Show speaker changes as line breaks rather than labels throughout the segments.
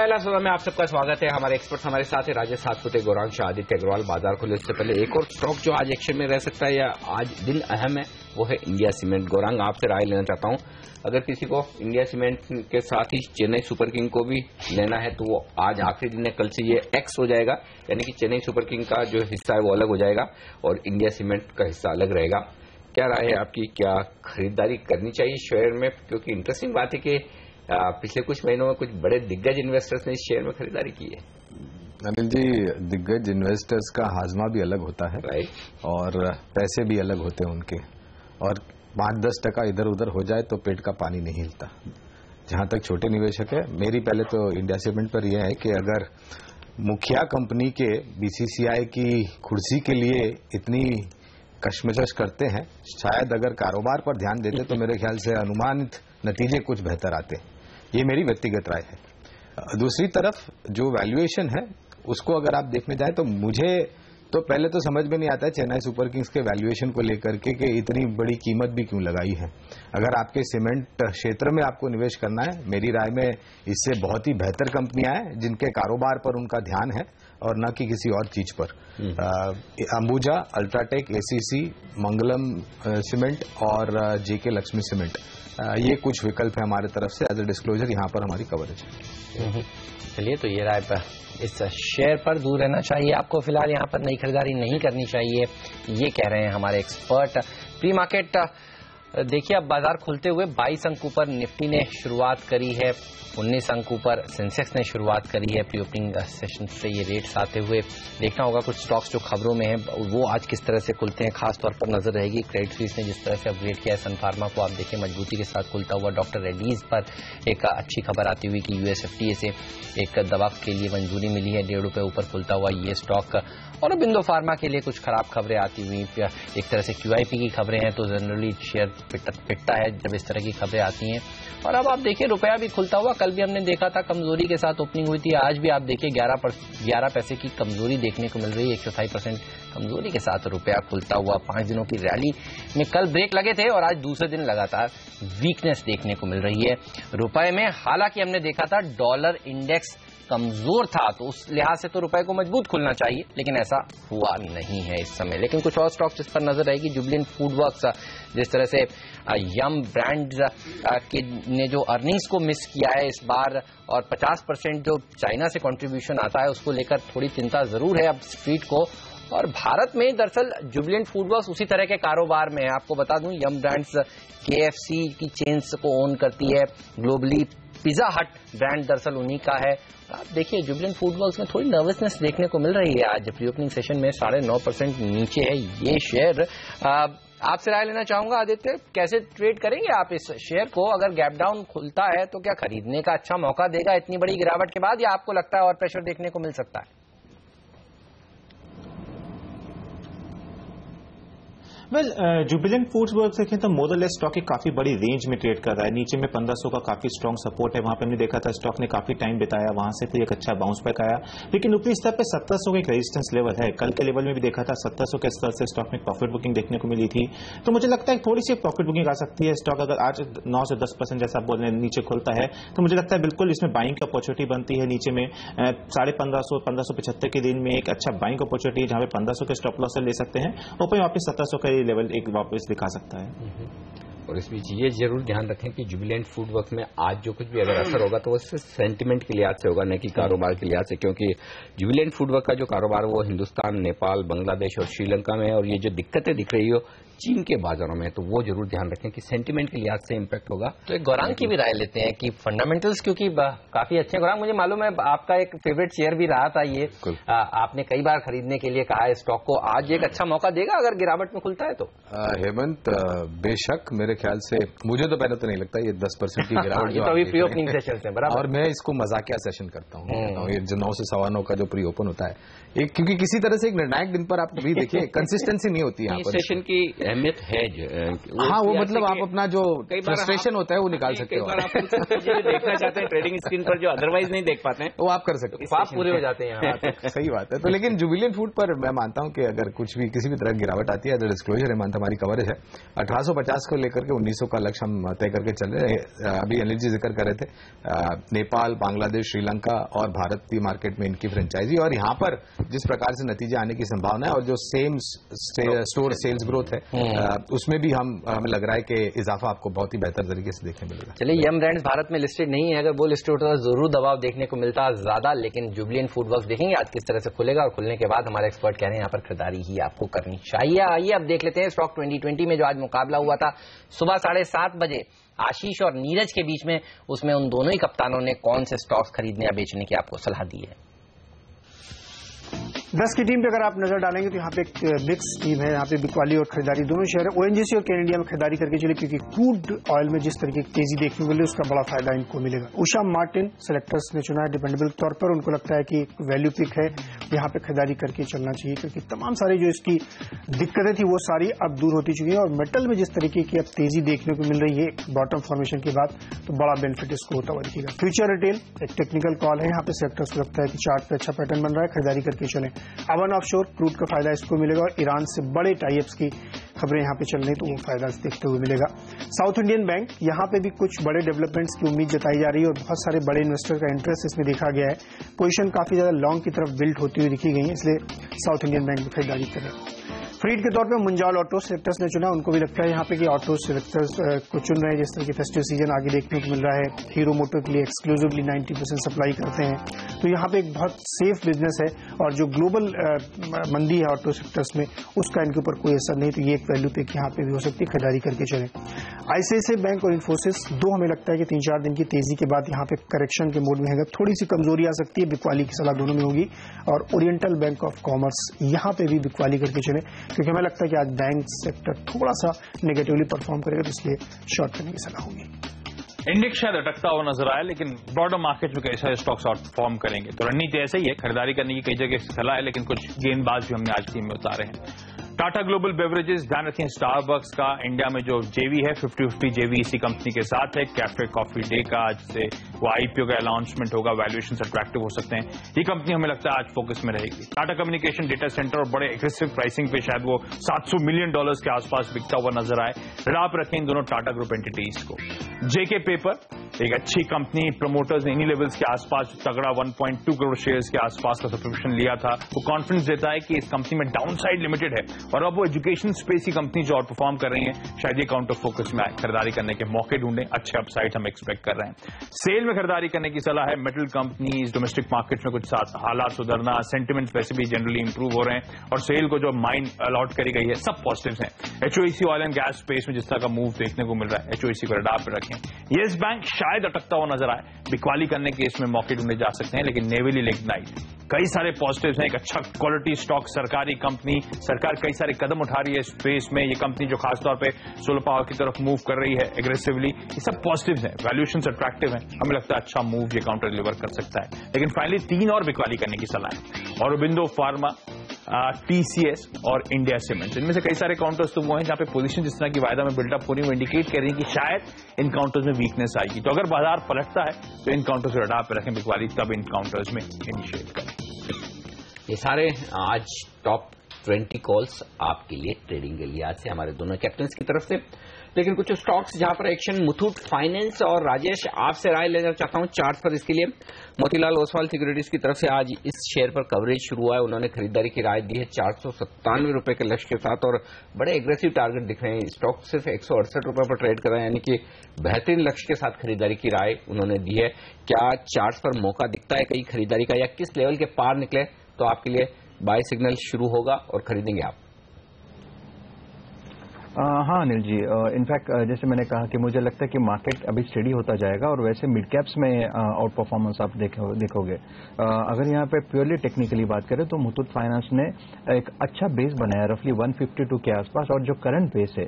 पहला सौदा में आप सबका स्वागत है। हमारे एक्सपर्ट्स हमारे साथ है, राजेश सातपुते, गौरांग शाह, आदित्य अग्रवाल। बाजार खोले उससे पहले एक और स्टॉक जो आज एक्शन में रह सकता है या आज दिन अहम है वो है इंडिया सीमेंट। गौरांग, आपसे राय लेना चाहता हूं, अगर किसी को इंडिया सीमेंट के साथ ही चेन्नई सुपर किंग को भी लेना है तो वो आज आखिरी दिन है, कल से ये एक्स हो जाएगा, यानी कि चेन्नई सुपर किंग का जो हिस्सा है वो अलग हो जाएगा और इंडिया सीमेंट का हिस्सा अलग रहेगा। क्या राय है आपकी, क्या खरीदारी करनी चाहिए शेयर में? क्योंकि इंटरेस्टिंग बात है कि पिछले कुछ महीनों में कुछ बड़े दिग्गज इन्वेस्टर्स ने इस शेयर में खरीदारी की है।
अनिल जी, दिग्गज इन्वेस्टर्स का हाजमा भी अलग होता है और पैसे भी अलग होते हैं उनके, और 5-10% इधर उधर हो जाए तो पेट का पानी नहीं हिलता। जहां तक छोटे निवेशक है, मेरी पहले तो इंडिया सीमेंट पर यह है कि अगर मुखिया कंपनी के बीसीसीआई की कुर्सी के लिए इतनी कशमकश करते हैं, शायद अगर कारोबार पर ध्यान देते तो मेरे ख्याल से अनुमानित नतीजे कुछ बेहतर आते। ये मेरी व्यक्तिगत राय है। दूसरी तरफ जो वैल्यूएशन है उसको अगर आप देखने जाए तो मुझे तो पहले तो समझ में नहीं आता है चेन्नई सुपर किंग्स के वैल्यूएशन को लेकर के कि इतनी बड़ी कीमत भी क्यों लगाई है। अगर आपके सीमेंट क्षेत्र में आपको निवेश करना है, मेरी राय में इससे बहुत ही बेहतर कंपनियां हैं जिनके कारोबार पर उनका ध्यान है और न कि किसी और चीज पर। अंबुजा, अल्ट्राटेक, एसीसी, मंगलम सीमेंट और जेके लक्ष्मी सीमेंट, ये कुछ विकल्प है हमारे तरफ से। एज ए डिस्क्लोजर यहाँ पर हमारी कवरेज है।
चलिए, तो ये राय पर इस शेयर पर दूर रहना चाहिए, आपको फिलहाल यहाँ पर नई खरीदारी नहीं करनी चाहिए, ये कह रहे हैं हमारे एक्सपर्ट। प्री मार्केट देखिए, अब बाजार खुलते हुए 22 अंक ऊपर निफ्टी ने शुरुआत करी है, 19 अंक ऊपर सेंसेक्स ने शुरुआत करी है। प्री ओपनिंग सेशन से ये रेट्स आते हुए देखना होगा कुछ स्टॉक्स जो खबरों में है वो आज किस तरह से खुलते हैं, खासतौर पर नजर रहेगी क्रेडिट स्विस ने जिस तरह से अपग्रेड किया है सन फार्मा को, आप देखिए मजबूती के साथ खुलता हुआ। डॉक्टर रेड्डीज पर एक अच्छी खबर आती हुई कि यूएसएफडीए से एक दवा के लिए मंजूरी मिली है, ₹1.5 ऊपर खुलता हुआ ये स्टॉक। और बिंदु फार्मा के लिए कुछ खराब खबरें आती हुई, एक तरह से QIP की खबरें हैं तो जनरली शेयर पिटता है जब इस तरह की खबरें आती हैं। और अब आप देखिए रुपया भी खुलता हुआ, कल भी हमने देखा था कमजोरी के साथ ओपनिंग हुई थी, आज भी आप देखिए 11 पैसे की कमजोरी देखने को मिल रही है, 1.4% कमजोरी के साथ रुपया खुलता हुआ। 5 दिनों की रैली में कल ब्रेक लगे थे और आज दूसरे दिन लगातार वीकनेस देखने को मिल रही है रुपए में। हालांकि हमने देखा था डॉलर इंडेक्स कमजोर था तो उस लिहाज से तो रुपए को मजबूत खुलना चाहिए, लेकिन ऐसा हुआ नहीं है इस समय। लेकिन कुछ और स्टॉक जिस पर नजर रहेगी, जुबिलेंट फूडवर्क्स, जिस तरह से यम ब्रांड्स ने जो अर्निंग्स को मिस किया है इस बार और 50% जो चाइना से कंट्रीब्यूशन आता है उसको लेकर थोड़ी चिंता जरूर है अब स्ट्रीट को। और भारत में दरअसल जुबिलेंट फूडवर्क्स उसी तरह के कारोबार में है। आपको बता दूं, यम ब्रांड्स KFC की चेन्स को ओन करती है ग्लोबली, पिज्जा हट ब्रांड दरअसल उन्हीं का है। आप देखिए जुबिलेंट फूडवर्क्स में थोड़ी नर्वसनेस देखने को मिल रही है। आज प्री ओपनिंग सेशन में 9.5% नीचे है ये शेयर। आपसे राय लेना चाहूंगा आदित्य, कैसे ट्रेड करेंगे आप इस शेयर को? अगर गैप डाउन खुलता है तो क्या खरीदने का अच्छा मौका देगा इतनी बड़ी गिरावट के बाद, या आपको लगता है और प्रेशर देखने को मिल सकता है?
वेल, जुबिलेंट फूडवर्क्स देखें तो मोर और लेस स्टॉक एक काफी बड़ी रेंज में ट्रेड कर रहा है। नीचे में 1500 का काफी स्ट्रॉन्ग सपोर्ट है, वहां पे हमने देखा था स्टॉक ने काफी टाइम बिताया, वहां से फिर एक अच्छा बाउंस बैक आया, लेकिन ऊपरी स्तर पे 1700 का एक रेजिस्टेंस लेवल है। कल के लेवल में भी देखा था 1700 के स्तर से स्टॉक में प्रॉफिट बुकिंग देखने को मिली थी, तो मुझे लगता है थोड़ी सी प्रॉफिट बुकिंग आ सकती है। स्टॉक अगर आज 9 से 10% जैसा बोल रहे हैं नीचे खुलता है तो मुझे लगता है बिल्कुल इसमें बाइंग की अपॉर्चुनिटी बनती है। नीचे में 1550 के दिन में एक अच्छा बाइंग अपॉर्चुनिटी है जहां पे 1500 के स्टॉप लॉस ले सकते हैं, ऊपर वापस 1700 का लेवल एक वापस दिखा सकता है।
और इस बीच ये जरूर ध्यान रखें कि जुबिलेंट फूडवर्क्स में आज जो कुछ भी अगर असर होगा तो वो सिर्फ सेंटिमेंट के लिहाज से होगा, न कि कारोबार के लिहाज से, क्योंकि जुबिलेंट फूडवर्क का जो कारोबार वो हिंदुस्तान, नेपाल, बांग्लादेश और श्रीलंका में है और ये जो दिक्कतें दिख रही हो चीन के बाजारों में, तो वो जरूर ध्यान रखें कि सेंटिमेंट के लिहाज से इंपैक्ट होगा।
तो एक गौरांग की भी राय लेते हैं कि फंडामेंटल्स क्योंकि काफी अच्छे। गौरांग, मुझे मालूम है आपका एक फेवरेट शेयर भी रहा था ये, आपने कई बार खरीदने के लिए कहा है स्टॉक को, आज एक अच्छा मौका देगा अगर गिरावट में खुलता है तो?
हेमंत, बेशक मेरे ख्याल से, मुझे तो पहले तो नहीं लगता ये 10% की गिरावट
तो अभी प्री ओपनिंग सेशन से बराबर,
और मैं इसको मजाकिया सेशन करता हूँ। ये 9 से 9:15 का जो प्री ओपन होता है, क्योंकि किसी तरह से एक निर्णायक दिन पर आप भी देखिए कंसिस्टेंसी नहीं होती है
सेशन की अहमियत है।
हाँ, वो मतलब आप अपना जो फ्रस्ट्रेशन होता है वो निकाल सकते हो।
कई बार आप देखना चाहते हैं ट्रेडिंग स्क्रीन पर जो अदरवाइज नहीं देख पाते हैं,
वो आप कर सकते
हो, आप पूरे हो जाते हैं यहाँ।
सही बात है। तो लेकिन जुबिलेंट फूड पर मैं मानता हूँ कि अगर कुछ भी किसी भी तरह की गिरावट आती है, डिस्क्लोजर है, हमारी कवरेज है 1850 को लेकर के 1900 का लक्ष्य हम तय करके चल रहे हैं। अभी अनिल जी जिक्र कर रहे थे नेपाल, बांग्लादेश, श्रीलंका और भारतीय मार्केट में इनकी फ्रेंचाइजी, और यहाँ पर जिस प्रकार से नतीजे आने की संभावना है और जो सेम स्टोर सेल्स ग्रोथ है उसमें भी हमें लग रहा है कि इजाफा आपको बहुत ही बेहतर तरीके से देखने मिलेगा।
चलिए, यम ब्रांड्स भारत में लिस्टेड नहीं है, अगर वो लिस्टेड होता तो जरूर दबाव देखने को मिलता ज्यादा, लेकिन जुबिलेंट फूड वर्क्स देखेंगे आज किस तरह से खुलेगा, और खुलने के बाद हमारे एक्सपर्ट कह रहे हैं यहाँ पर खरीदारी ही आपको करनी चाहिए। आइए अब देख लेते हैं स्टॉक 2020 में जो आज मुकाबला हुआ था सुबह 7:30 बजे आशीष और नीरज के बीच में, उसमें उन दोनों ही कप्तानों ने कौन से स्टॉक्स खरीदने या बेचने की आपको सलाह दी है।
10 की टीम पे अगर आप नजर डालेंगे तो यहाँ पे एक मिक्स टीम है। यहाँ पे बिकवाली और खरीदारी दोनों शेयर है। ओएनजीसी और केन इंडिया में खरीदारी करके चले, क्योंकि क्रूड ऑयल में जिस तरीके की तेजी देखने को मिली उसका बड़ा फायदा इनको मिलेगा। उषा मार्टिन सेलेक्टर्स ने चुना है डिपेंडेबल तौर पर, उनको लगता है कि वैल्यू पिक है, यहाँ पे खरीदारी करके चलना चाहिए, क्योंकि तमाम सारी जो इसकी दिक्कतें थी वो सारी अब दूर होती चुकी है, और मेटल में जिस तरीके की अब तेजी देखने को मिल रही है बॉटम फॉर्मेशन के बाद, तो बड़ा बेनिफिट इसको होता हुआ दिखेगा। फ्यूचर रिटेल एक टेक्निकल कॉल है, यहाँ पे सेक्टर्स को लगता है कि चार्ट पे अच्छा पैटर्न बन रहा है, खरीदारी करके चलें। अवन ऑफशोर क्रूड का फायदा इसको मिलेगा, और ईरान से बड़े टाइप्स की खबरें यहाँ पे चल रही, तो वो फायदा देखते हुए मिलेगा। साउथ इंडियन बैंक, यहाँ पे भी कुछ बड़े डेवलपमेंट्स की उम्मीद जताई जा रही है और बहुत सारे बड़े इन्वेस्टर का इंटरेस्ट इसमें देखा गया है। पोजीशन काफी ज्यादा लॉन्ग की तरफ बिल्ड होती हुई दिखी गई है, इसलिए साउथ इंडियन बैंक में खरीदारी करें। फ्रीड के तौर पे मुंजाल ऑटो सेलेक्टर्स ने चुना, उनको भी लगता है यहाँ पे कि ऑटो सेलेक्टर्स को चुन रहे हैं, जिस तरह की फेस्टिव सीजन आगे देखने को मिल रहा है। हीरो मोटो के लिए एक्सक्लूसिवली 90% सप्लाई करते हैं, तो यहाँ पे एक बहुत सेफ बिजनेस है, और जो ग्लोबल मंदी है ऑटो सेक्टर्स में उसका इनके ऊपर कोई असर नहीं, तो ये एक वैल्यू पिक यहाँ पे भी हो सकती है, खरीदारी करके चले। आईसीआईसीआई बैंक और इन्फोसिस दो हमें लगता है कि 3-4 दिन की तेजी के बाद यहाँ पे करेक्शन के मोड में है, थोड़ी सी कमजोरी आ सकती है, बिकवाली की सलाह दोनों में होगी। और ओरिएंटल बैंक ऑफ कॉमर्स, यहाँ पे भी बिकवाली करके चले, क्योंकि हमें लगता है कि आज बैंक सेक्टर थोड़ा सा नेगेटिवली परफॉर्म करेगा, तो इसलिए शॉर्ट करने की सलाह होगी।
इंडेक्स शायद अटकता हुआ नजर आया, लेकिन ब्रॉडर मार्केट में कई सारे स्टॉक्स आउट परफॉर्म करेंगे, तो रणनीति ऐसे ही है, खरीदारी करने की कई जगह सलाह है, लेकिन कुछ गेंदबाज भी हमने आज टीम में उतारे हैं। टाटा ग्लोबल बेवरेजेस, ध्यान रखें स्टारबक्स का इंडिया में जो जेवी है 50-50 जेवी इसी कंपनी के साथ है। कैफे कॉफी डे का आज से वो आईपीओ का अनाउंसमेंट होगा, वैल्यूएशंस अट्रैक्टिव हो सकते हैं, ये कंपनी हमें लगता है आज फोकस में रहेगी। टाटा कम्युनिकेशन डेटा सेंटर और बड़े एग्रेसिव प्राइसिंग पे शायद वो $700 मिलियन के आसपास बिकता हुआ नजर आए, राह रखें इन दोनों टाटा ग्रुप एंटिटीज को। जेके पेपर एक अच्छी कंपनी, प्रमोटर्स ने इन्हीं लेवल्स के आसपास तगड़ा 1.2 करोड़ शेयर्स के आसपास का सब्सक्रिप्शन लिया था, वो कॉन्फिडेंस देता है कि इस कंपनी में डाउनसाइड लिमिटेड है, और अब वो एजुकेशन स्पेस की कंपनी जो आउट परफॉर्म कर रही है, शायद ये काउंटर फोकस में आए, खरीदारी करने के मौके ढूंढे, अच्छे अपसाइड हम एक्सपेक्ट कर रहे हैं। सेल में खरीदारी करने की सलाह है, मेटल कंपनीज, डोमेस्टिक मार्केट में कुछ हालात सुधरना, सेंटिमेंट्स वैसे भी जनरली इंप्रूव हो रहे हैं, और सेल को जो माइन अलॉट करी गई है सब पॉजिटिव्स हैं। एचओईसी ऑयल एंड गैस स्पेस में जिस तरह का मूव देखने को मिल रहा है, एचओईसी को रडार पर रखें। येस बैंक शायद अटकता हुआ नजर आए, बिकवाली करने के इसमें मौके ढूंढे जा सकते हैं, लेकिन नेवली लिग्नाइट कई सारे पॉजिटिव्स हैं, एक अच्छा क्वालिटी स्टॉक, सरकारी कंपनी, सरकार कई सारे कदम उठा रही है स्पेस में, ये कंपनी जो खासतौर पे सोलर पावर की तरफ मूव कर रही है एग्रेसिवली, ये सब पॉजिटिव्स हैं, वैल्यूएशंस अट्रैक्टिव हैं, हमें लगता है अच्छा मूव ये काउंटर डिलीवर कर सकता है। लेकिन फाइनली 3 और बिकवाली करने की सलाह है, ऑरोबिंदो फार्मा, टीसीएस और इंडिया सीमेंट्स, इनमें से कई सारे काउंटर्स तो वो हैं जहां पे पोजीशन जिस तरह की वायदा में बिल्डअप हो रही है वो इंडिकेट कर रही है कि शायद इन काउंटर्स में वीकनेस आएगी, तो अगर बाजार पलटता है तो इन काउंटर्स को रडार पर रखें बिकवाली, तब इन काउंटर्स में इनिशिएट करें।
ये सारे आज टॉप 20 कॉल्स आपके लिए ट्रेडिंग के लिए आज से हमारे दोनों कैप्टन्स की तरफ से। लेकिन कुछ स्टॉक्स जहां पर एक्शन, मुथूट फाइनेंस और राजेश आपसे राय लेना चाहता हूं चार्ट पर, इसके लिए मोतीलाल ओसवाल सिक्योरिटीज की तरफ से आज इस शेयर पर कवरेज शुरू हुआ है, उन्होंने खरीदारी की राय दी है 497 रुपए के लक्ष्य के साथ, और बड़े एग्रेसिव टारगेट दिख रहे हैं। स्टॉक सिर्फ 168 रुपए पर ट्रेड कर रहे हैं, यानी कि बेहतरीन लक्ष्य के साथ खरीदारी की राय उन्होंने दी है। क्या चार्ट पर मौका दिखता है कहीं खरीदारी का, या किस लेवल के पार निकले तो आपके लिए बाय सिग्नल शुरू होगा और खरीदेंगे आप?
हाँ अनिल जी, इनफैक्ट जैसे मैंने कहा कि मुझे लगता है कि मार्केट अभी स्टडी होता जाएगा और वैसे मिड कैप्स में आउट परफॉर्मेंस आप देखोगे। अगर यहाँ पे प्योरली टेक्निकली बात करें तो मुथूट फाइनेंस ने एक अच्छा बेस बनाया रफली 152 के आसपास, और जो करंट बेस है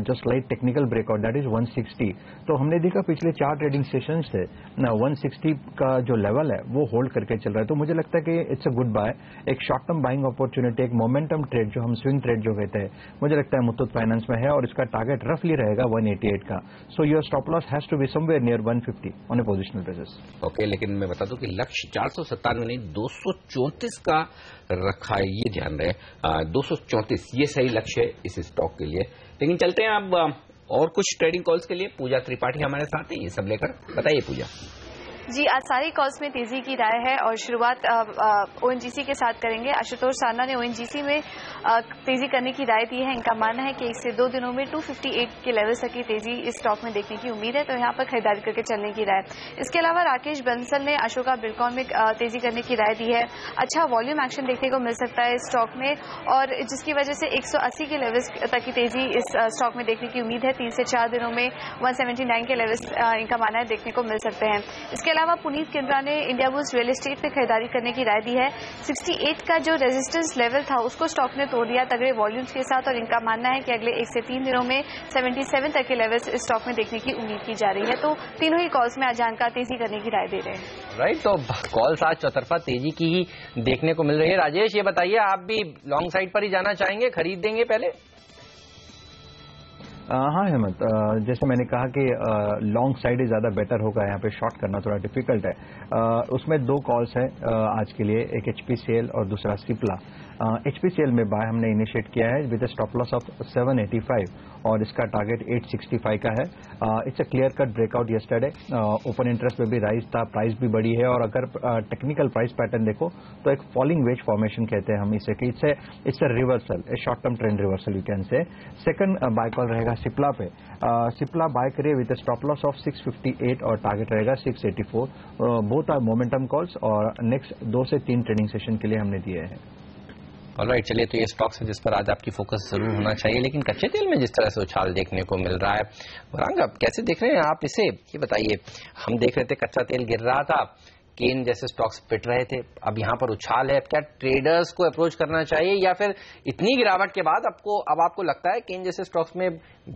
जो slight technical breakout that is 160, तो हमने देखा पिछले 4 ट्रेडिंग सेशन से 160 का जो लेवल है वो होल्ड करके चल रहा है। तो मुझे लगता है कि इट्स अ गुड बाय, एक शॉर्ट टर्म बाइंग अपॉर्चुनिटी, एक मोमेंटम ट्रेड जो हम स्विंग ट्रेड जो कहते हैं, मुझे लगता है मुथूट फाइनेंस में है और इसका टारगेट रफली रहेगा 188 का। So your stop loss has to be somewhere near 150 on a positional basis.
Okay, लेकिन मैं बता दूं कि लक्ष्य 497 नहीं 234 का रखा है, ये ध्यान रहे। 234 ये सही लक्ष्य है इस स्टॉक के लिए। लेकिन चलते हैं अब और कुछ ट्रेडिंग कॉल्स के लिए। पूजा त्रिपाठी हमारे साथ है, ये सब लेकर बताइए पूजा।
जी, आज सारी कॉल्स में तेजी की राय है और शुरुआत ओएनजीसी के साथ करेंगे। आशुतोष सारना ने ओएनजीसी में तेजी करने की राय दी है। इनका मानना है कि 1 से 2 दिनों में 258 के लेवल तक की तेजी इस स्टॉक में देखने की उम्मीद है, तो यहाँ पर खरीदारी करके चलने की राय। इसके अलावा राकेश बंसल ने अशोका बिल्डकॉन में तेजी करने की राय दी है। अच्छा वॉल्यूम एक्शन देखने को मिल सकता है इस स्टॉक में, और जिसकी वजह से 180 के लेवल्स तक की तेजी इस स्टॉक में देखने की उम्मीद है। 3 से 4 दिनों में 179 के लेवल्स इनका मानना है देखने को मिल सकते हैं। इसके अलावा पुनीत किंद्रा ने इंडिया बुल्स रियल एस्टेट में खरीदारी करने की राय दी है। 68 का जो रेजिस्टेंस लेवल था उसको स्टॉक ने तोड़ दिया तगड़े वॉल्यूम्स के साथ, और इनका मानना है कि अगले 1 से 3 दिनों में 77 तक के लेवल्स इस स्टॉक में देखने की उम्मीद की जा रही है। तो तीनों ही कॉल्स में आज जानकार तेजी करने की राय दे रहे हैं।
राइट, तो कॉल्स आज चौतरफा तेजी की ही देखने को मिल रही है। राजेश, ये बताइए, आप भी लॉन्ग साइड पर ही जाना चाहेंगे, खरीद देंगे पहले?
हाँ हेमंत, जैसे मैंने कहा कि लॉन्ग साइड ही ज़्यादा बेटर होगा, यहाँ पे शॉर्ट करना थोड़ा डिफिकल्ट है। उसमें 2 कॉल्स हैं आज के लिए, एक HPCL और दूसरा सिप्ला। HPCL में बाय हमने इनिशिएट किया है विद स्टॉप लॉस ऑफ 785 और इसका टारगेट 865 का है। It's a clear cut breakout yesterday, open interest में भी राइज था, प्राइस भी बढ़ी है, और अगर टेक्निकल प्राइस पैटर्न देखो तो एक फॉलिंग वेज फॉर्मेशन कहते हैं हम इसे, कि it's a reversal, A short term trend reversal you can से। सेकंड बाय कॉल रहेगा सिप्ला पे। सिप्ला बाय करिए विद स्टॉप लॉस ऑफ 658 और टारगेट रहेगा 684। बोथ आर मोमेंटम कॉल्स और नेक्स्ट 2 से 3 ट्रेडिंग सेशन के लिए हमने दिए हैं।
ऑलराइट, चलिए, तो ये स्टॉक्स है जिस पर आज आपकी फोकस जरूर होना चाहिए। लेकिन कच्चे तेल में जिस तरह से उछाल देखने को मिल रहा है, वरांग आप कैसे देख रहे हैं आप इसे, ये बताइए। हम देख रहे थे कच्चा तेल गिर रहा था, केन जैसे स्टॉक्स पिट रहे थे, अब यहाँ पर उछाल है। क्या ट्रेडर्स को अप्रोच करना चाहिए, या फिर इतनी गिरावट के बाद अब आपको लगता है केन जैसे स्टॉक्स में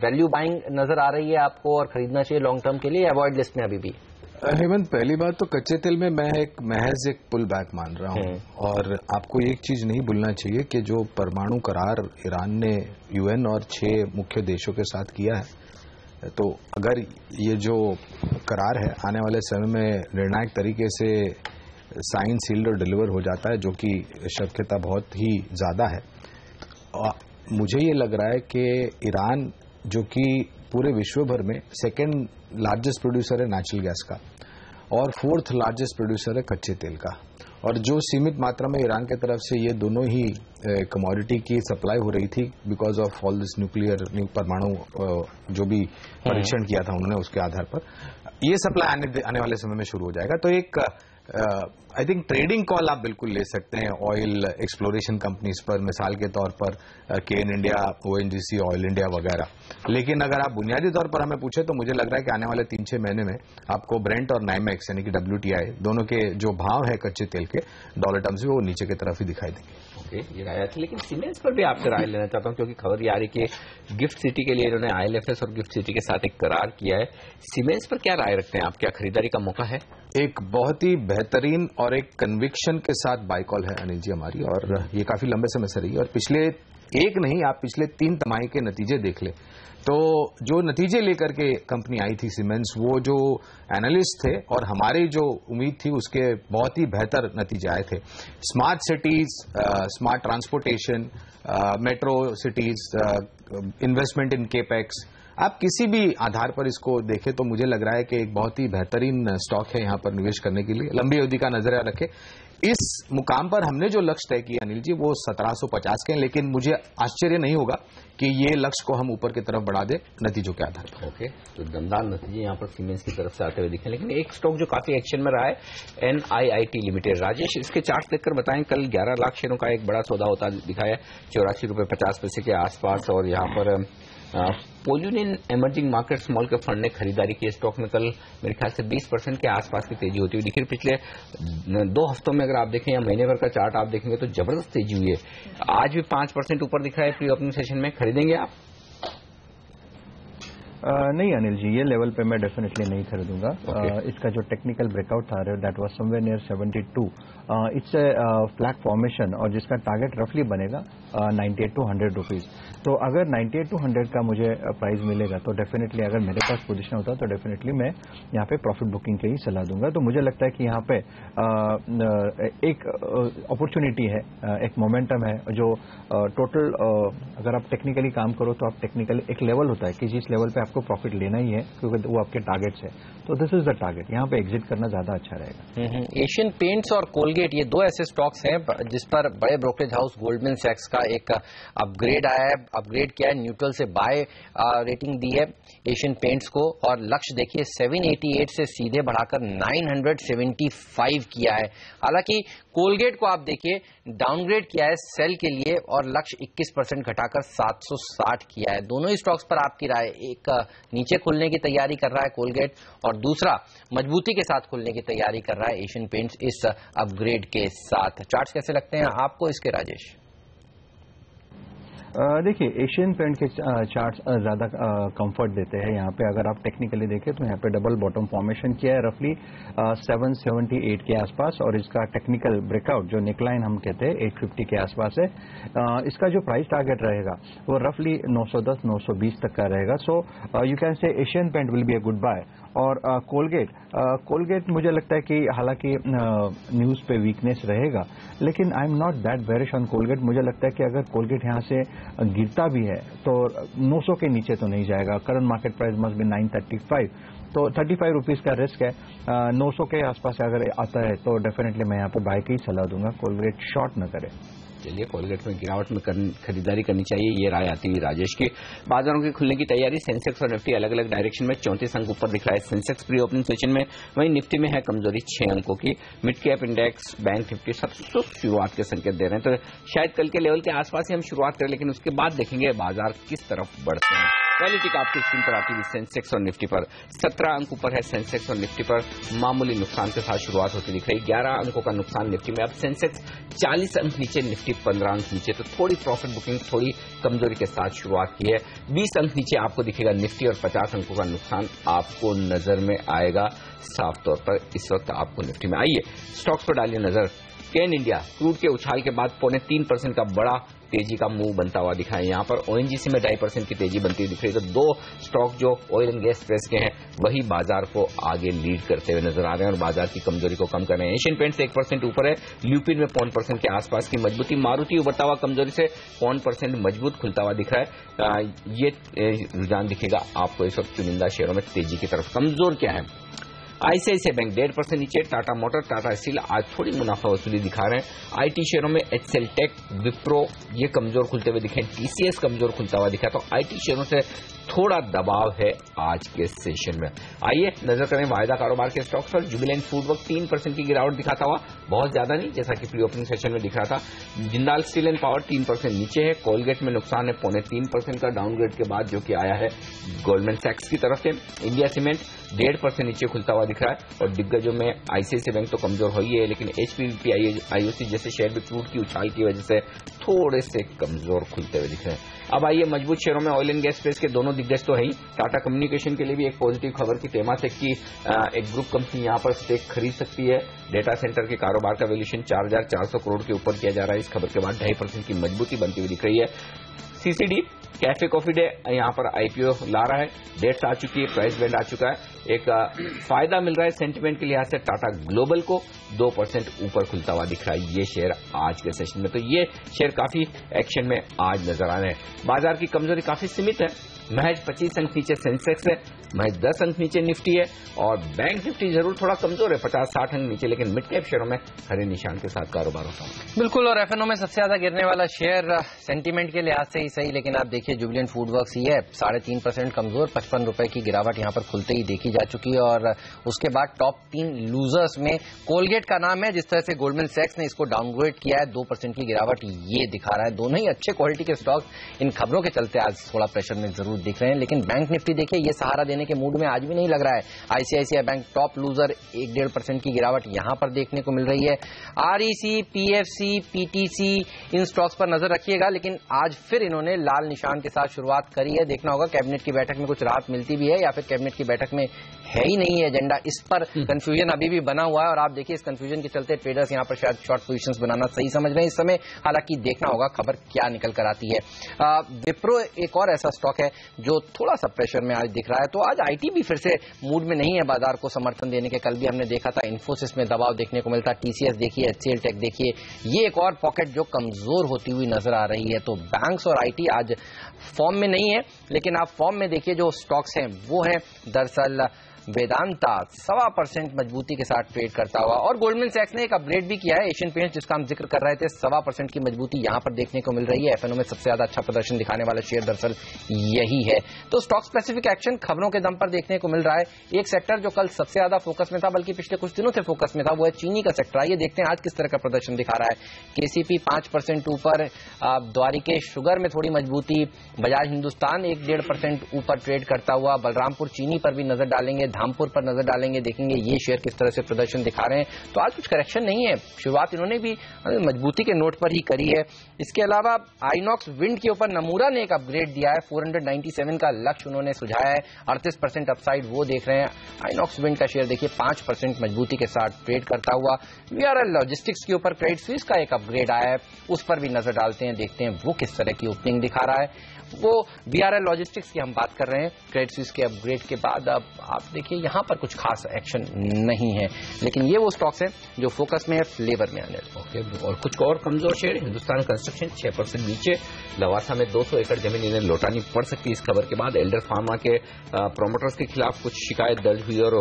वैल्यू बाइंग नजर आ रही है आपको और खरीदना चाहिए लॉन्ग टर्म के लिए, अवॉइड लिस्ट में अभी भी?
हेमंत, पहली बात तो कच्चे तेल में मैं महज एक पुल बैक मान रहा हूं, और आपको एक चीज नहीं भूलना चाहिए कि जो परमाणु करार ईरान ने UN और 6 मुख्य देशों के साथ किया है, तो अगर ये जो करार है आने वाले समय में निर्णायक तरीके से साइन सील्ड और डिलीवर हो जाता है, जो कि शक्यता बहुत ही ज्यादा है, मुझे ये लग रहा है कि ईरान, जो कि पूरे विश्व भर में 2nd लार्जेस्ट प्रोड्यूसर है नेचुरल गैस का और 4th लार्जेस्ट प्रोड्यूसर है कच्चे तेल का, और जो सीमित मात्रा में ईरान की तरफ से ये दोनों ही कमोडिटी की सप्लाई हो रही थी because of all this nuclear परमाणु जो भी परीक्षण किया था उन्होंने, उसके आधार पर ये सप्लाई आने वाले समय में शुरू हो जाएगा। तो एक आई थिंक ट्रेडिंग कॉल आप बिल्कुल ले सकते हैं ऑयल एक्सप्लोरेशन कंपनीज पर, मिसाल के तौर पर केन इंडिया, ONGC, ऑयल इंडिया वगैरह। लेकिन अगर आप बुनियादी तौर पर हमें पूछे तो मुझे लग रहा है कि आने वाले 3-6 महीने में आपको ब्रेंट और नाइमेक्स यानी कि WTI दोनों के जो भाव है कच्चे तेल के डॉलर टर्म्स में, वो नीचे की तरफ ही दिखाई देंगे।
ओके, ये राय थी। लेकिन सीमेंस पर भी आपसे राय लेना चाहता हूं, क्योंकि खबर ये आ रही कि गिफ्ट सिटी के लिए इन्होंने ILFS और गिफ्ट सिटी के साथ एक करार किया है। सीमेंस पर क्या राय रखते हैं आप, क्या खरीदारी का मौका है?
एक बहुत ही बेहतरीन और एक कन्विक्शन के साथ बाय कॉल है अनिल जी हमारी, और ये काफी लंबे समय से रही है, और पिछले एक नहीं आप पिछले 3 तिमाही के नतीजे देख ले तो जो नतीजे लेकर के कंपनी आई थी सीमेंस, वो जो एनालिस्ट थे और हमारी जो उम्मीद थी उसके बहुत ही बेहतर नतीजे आए थे। Smart cities, smart transportation, metro cities, investment इन केपेक्स, आप किसी भी आधार पर इसको देखें तो मुझे लग रहा है कि एक बहुत ही बेहतरीन स्टॉक है यहाँ पर निवेश करने के लिए। लंबी अवधि का नजरिया रखें। इस मुकाम पर हमने जो लक्ष्य तय किया अनिल जी वो 1750 के हैं, लेकिन मुझे आश्चर्य नहीं होगा कि ये लक्ष्य को हम ऊपर की तरफ बढ़ा दे नतीजों के आधार पर।
ओके, तो दमदार नतीजे यहाँ पर सीमेंस की तरफ से आते हुए दिखे। लेकिन एक स्टॉक जो काफी एक्शन में रहा है NIIT लिमिटेड। राजेश, इसके चार्ट देखकर बताएं। कल 11 लाख शेयरों का एक बड़ा सौदा होता दिखाया, 84 रुपये 50 पैसे के आसपास, और यहाँ पर Polunin emerging market small cap fund ने खरीदारी की। स्टॉक में कल मेरे ख्याल से 20% के आसपास की तेजी होती हुई दिखी। पिछले 2 हफ्तों में अगर आप देखें या महीने भर का चार्ट आप देखेंगे तो जबरदस्त तेजी हुई है। आज भी 5% ऊपर दिख रहा है प्री ओपनिंग सेशन में। खरीदेंगे आप?
नहीं अनिल जी, ये लेवल पे मैं डेफिनेटली नहीं खरीदूंगा। इसका जो टेक्निकल ब्रेकआउट था that was somewhere near 72। It's a flat formation और जिसका टारगेट रफली बनेगा 98 to 100 रुपीज। तो अगर 98 to 100 का मुझे प्राइस मिलेगा तो डेफिनेटली, अगर मेरे पास पोजीशन होता तो डेफिनेटली मैं यहाँ पे प्रॉफिट बुकिंग के ही सलाह दूंगा। तो मुझे लगता है कि यहाँ पे एक अपॉर्चुनिटी है, एक मोमेंटम है जो टोटल, अगर आप टेक्निकली काम करो तो आप टेक्निकली एक लेवल होता है कि जिस लेवल पे आपको प्रॉफिट लेना ही है क्योंकि वो आपके टारगेट्स है, तो दिस इज द टारगेट। यहाँ पे एग्जिट करना ज्यादा अच्छा रहेगा।
एशियन पेंट्स और कोलगेट ये 2 ऐसे स्टॉक्स हैं जिस पर बड़े ब्रोकरेज हाउस गोल्डमैन सैक्स का एक अपग्रेड आया है, अपग्रेड किया है, न्यूट्रल से बाय रेटिंग दी है एशियन पेंट्स को, और लक्ष्य देखिए 788 से सीधे बढ़ाकर 975 किया है। हालांकि कोलगेट को आप देखिए डाउनग्रेड किया है सेल के लिए और लक्ष्य 21% घटाकर 760 किया है। दोनों ही स्टॉक्स पर आपकी राय? एक नीचे खुलने की तैयारी कर रहा है कोलगेट और दूसरा मजबूती के साथ खुलने की तैयारी कर रहा है एशियन पेंट्स इस अपग्रेड के साथ। चार्ट्स कैसे लगते हैं आपको इसके राजेश?
देखिए, एशियन पेंट के चार्ट्स ज्यादा कंफर्ट देते हैं। यहाँ पे अगर आप टेक्निकली देखें तो यहाँ पे डबल बॉटम फॉर्मेशन किया है रफली 778 के आसपास, और इसका टेक्निकल ब्रेकआउट जो नेकलाइन हम कहते हैं 850 के आसपास है। इसका जो प्राइस टारगेट रहेगा वो रफली 910-920 तक का रहेगा। So you can say Asian paint will be a good buy. और कोलगेट मुझे लगता है कि हालांकि न्यूज पे वीकनेस रहेगा, लेकिन I am not that bearish on Colgate. मुझे लगता है कि अगर कोलगेट यहाँ से गिरता भी है तो 900 के नीचे तो नहीं जाएगा। Current market price must be 935, तो 35 रुपीज का रिस्क है। 900 के आसपास अगर आता है तो डेफिनेटली मैं यहाँ पे बाय की ही सलाह दूंगा, कोलगेट शॉर्ट न करे।
चलिए, कोलगेट में गिरावट में खरीदारी करनी चाहिए, ये राय आती हुई राजेश की। बाजारों की खुलने की तैयारी। सेंसेक्स और निफ्टी अलग अलग डायरेक्शन में 34 अंक ऊपर दिख रहा है सेंसेक्स प्री ओपनिंग सेशन में, वहीं निफ्टी में है कमजोरी 6 अंकों की। Mid cap index, bank Nifty सब शुरुआत के संकेत दे रहे हैं, तो शायद कल के लेवल के आसपास ही हम शुरुआत करें, लेकिन उसके बाद देखेंगे बाजार किस तरफ बढ़ते हैं। पहली टिक आपकी स्क्रीन पर आती हुई सेंसेक्स और निफ्टी पर 17 अंक ऊपर है सेंसेक्स और निफ्टी पर मामूली नुकसान के साथ शुरुआत होती दिख रही। 11 अंकों का नुकसान निफ्टी में। अब सेंसेक्स 40 अंक नीचे, निफ्टी 15 अंक नीचे, तो थोड़ी प्रॉफिट बुकिंग, थोड़ी कमजोरी के साथ शुरुआत की है। 20 अंक नीचे आपको दिखेगा निफ्टी और 50 अंकों का नुकसान आपको नजर में आएगा साफ तौर पर इस वक्त आपको निफ्टी में। आइए स्टॉक्स पर डालिए नजर। केन इंडिया क्रूड के उछाल के बाद 0.3% का बड़ा तेजी का मूव बनता हुआ दिखा है। यहाँ पर ओएनजीसी में 2.5% की तेजी बनती हुई दिख रही है। तो 2 स्टॉक जो ऑयल एंड गैस स्पेस के हैं वही बाजार को आगे लीड करते हुए नजर आ रहे हैं और बाजार की कमजोरी को कम कर रहे हैं। एशियन पेंट्स 1% ऊपर है, ल्यूपिन में 0.1% के आसपास की मजबूती। मारुति उभरता हुआ कमजोरी से 0.1% मजबूत खुलता हुआ दिख रहा है। ये रुझान दिखेगा आपको इस वक्त चुनिंदा शेयरों में तेजी की तरफ। कमजोर क्या है? आईसीआईसीआई बैंक 1.5% नीचे, टाटा मोटर, टाटा स्टील आज थोड़ी मुनाफा वसूली दिखा रहे हैं। आईटी शेयरों में एचसीएल टेक, विप्रो ये कमजोर खुलते हुए दिखे, टीसीएस कमजोर खुलता हुआ दिखा। तो आईटी शेयरों से थोड़ा दबाव है आज के सेशन में। आइए नजर करें वायदा कारोबार के स्टॉक्स पर। जुबिलेंट फूडवर्क 3% की गिरावट दिखाता हुआ, बहुत ज्यादा नहीं जैसा कि प्री ओपनिंग सेशन में दिख रहा था। जिंदाल स्टील एंड पावर 3% नीचे है। कोलगेट में नुकसान है 0.3% का डाउनग्रेड के बाद जो कि आया है गोल्डमैन सैक्स की तरफ से। इंडिया सीमेंट 1.5% नीचे खुलता हुआ दिख रहा है और दिग्गजों में आईसीआईसीआई बैंक तो कमजोर हो ही है, लेकिन एचपीवीपी, आईओसी जैसे शेयर भी क्रूड की उछाल की वजह से थोड़े से कमजोर खुलते हुए दिख रहे हैं। अब आइए मजबूत शेयरों में ऑयल एंड गैस स्पेस के दोनों दिग्गज तो है ही। टाटा कम्युनिकेशन के लिए भी एक पॉजिटिव खबर की तेमातेक की एक ग्रुप कंपनी यहां पर स्टेक खरीद सकती है। डेटा सेंटर के कारोबार का वैल्यूएशन 4,400 करोड़ के ऊपर किया जा रहा है। इस खबर के बाद 2.5% की मजबूती बनती हुई दिख रही है। सीसीडी कैफे कॉफी डे यहां पर आईपीओ ला रहा है, डेट्स आ चुकी है, प्राइस बैंड आ चुका है। एक फायदा मिल रहा है सेंटिमेंट के लिहाज से टाटा ग्लोबल को, 2% ऊपर खुलता हुआ दिख रहा है ये शेयर आज के सेशन में। तो ये शेयर काफी एक्शन में आज नजर आ रहे हैं। बाजार की कमजोरी काफी सीमित है, महज 25 अंक नीचे सेंसेक्स है, महज 10 अंक नीचे निफ्टी है और बैंक निफ्टी जरूर थोड़ा कमजोर है 50-60 अंक नीचे, लेकिन मिड कैप शेयरों में हरे निशान के साथ कारोबार होता है।
बिल्कुल, और एफएनओ में सबसे ज्यादा गिरने वाला शेयर सेंटीमेंट के लिहाज से ही सही, लेकिन आप देखिए जुबिलेंट फूडवर्क्स ही है 3.5% कमजोर, 55 रुपए की गिरावट यहां पर खुलते ही देखी जा चुकी है। और उसके बाद टॉप 3 लूजर्स में कोलगेट का नाम है। जिस तरह से गोल्डमैन सैक्स ने इसको डाउनग्रेड किया है, 2% की गिरावट ये दिखा रहा है। दोनों ही अच्छे क्वालिटी के स्टॉक इन खबरों के चलते आज थोड़ा प्रेशर में जरूर मजबूत दिख रहे हैं। लेकिन बैंक निफ्टी देखिए ये सहारा देने के मूड में आज भी नहीं लग रहा है। आईसीआईसीआई बैंक टॉप लूजर, 1-1.5% की गिरावट यहां पर देखने को मिल रही है। आरईसी, पीएफसी, पीटीसी, इन स्टॉक्स पर नजर रखिएगा। लेकिन आज फिर इन्होंने लाल निशान के साथ शुरुआत करी है। देखना होगा कैबिनेट की बैठक में कुछ राहत मिलती भी है या फिर कैबिनेट की बैठक में है ही नहीं है एजेंडा। इस पर कंफ्यूजन अभी भी बना हुआ है और आप देखिए इस कंफ्यूजन के चलते ट्रेडर्स यहां पर शायद शॉर्ट पोजीशंस बनाना सही समझ रहे हैं इस समय। हालांकि देखना होगा खबर क्या निकल कर आती है। विप्रो एक और ऐसा स्टॉक है जो थोड़ा सा प्रेशर में आज दिख रहा है। तो आज आईटी भी फिर से मूड में नहीं है बाजार को समर्थन देने के। कल भी हमने देखा था इन्फोसिस में दबाव देखने को मिलता, टीसीएस देखिए, एचसीएल टेक देखिए, ये एक और पॉकेट जो कमजोर होती हुई नजर आ रही है। तो बैंक्स और आईटी आज फॉर्म में नहीं है। लेकिन आप फॉर्म में देखिए जो स्टॉक्स हैं वो है दरअसल वेदांता 1.25% मजबूती के साथ ट्रेड करता हुआ। और गोल्डमैन सैक्स ने एक अपग्रेड भी किया है। एशियन पेंट्स जिसका हम जिक्र कर रहे थे, 1.25% की मजबूती यहां पर देखने को मिल रही है। एफएनओ में सबसे ज्यादा अच्छा प्रदर्शन दिखाने वाला शेयर दरअसल यही है। तो स्टॉक स्पेसिफिक एक्शन खबरों के दम पर देखने को मिल रहा है। एक सेक्टर जो कल सबसे ज्यादा फोकस में था, बल्कि पिछले कुछ दिनों से फोकस में था, वो है चीनी का सेक्टर। आइए देखते हैं आज किस तरह का प्रदर्शन दिखा रहा है। केसीपी 5% ऊपर, द्वारिकेश शुगर में थोड़ी मजबूती, बजाज हिंदुस्तान 1-1.5% ऊपर ट्रेड करता हुआ। बलरामपुर चीनी पर भी नजर डालेंगे, धामपुर पर नजर डालेंगे, देखेंगे ये शेयर किस तरह से प्रदर्शन दिखा रहे हैं। तो आज कुछ करेक्शन नहीं है, शुरुआत इन्होंने भी मजबूती के नोट पर ही करी है। इसके अलावा आइनॉक्स विंड के ऊपर नमूरा ने एक अपग्रेड दिया है। 497 का लक्ष्य उन्होंने सुझाया है, 38% अपसाइड वो देख रहे हैं। आइनॉक्स विंड का शेयर देखिए 5% मजबूती के साथ ट्रेड करता हुआ। वीआरएल लॉजिस्टिक्स के ऊपर क्रेडिट स्विस का एक अपग्रेड आया है, उस पर भी नजर डालते हैं, देखते हैं वो किस तरह की ओपनिंग दिखा रहा है। वो वीआरएल लॉजिस्टिक्स की हम बात कर रहे हैं। क्रेडिट स्विस के अपग्रेड के बाद अब आप देखिए यहां पर कुछ खास एक्शन नहीं है। लेकिन ये वो स्टॉक्स हैं जो फोकस में है, फ्लेवर में आने।
ओके, और कुछ और कमजोर शेयर, हिंदुस्तान कंस्ट्रक्शन 6% नीचे। लवासा में 200 एकड़ जमीन इन्हें लौटानी पड़ सकती है इस खबर के बाद। एल्डर फार्मा के प्रोमोटर्स के खिलाफ कुछ शिकायत दर्ज हुई और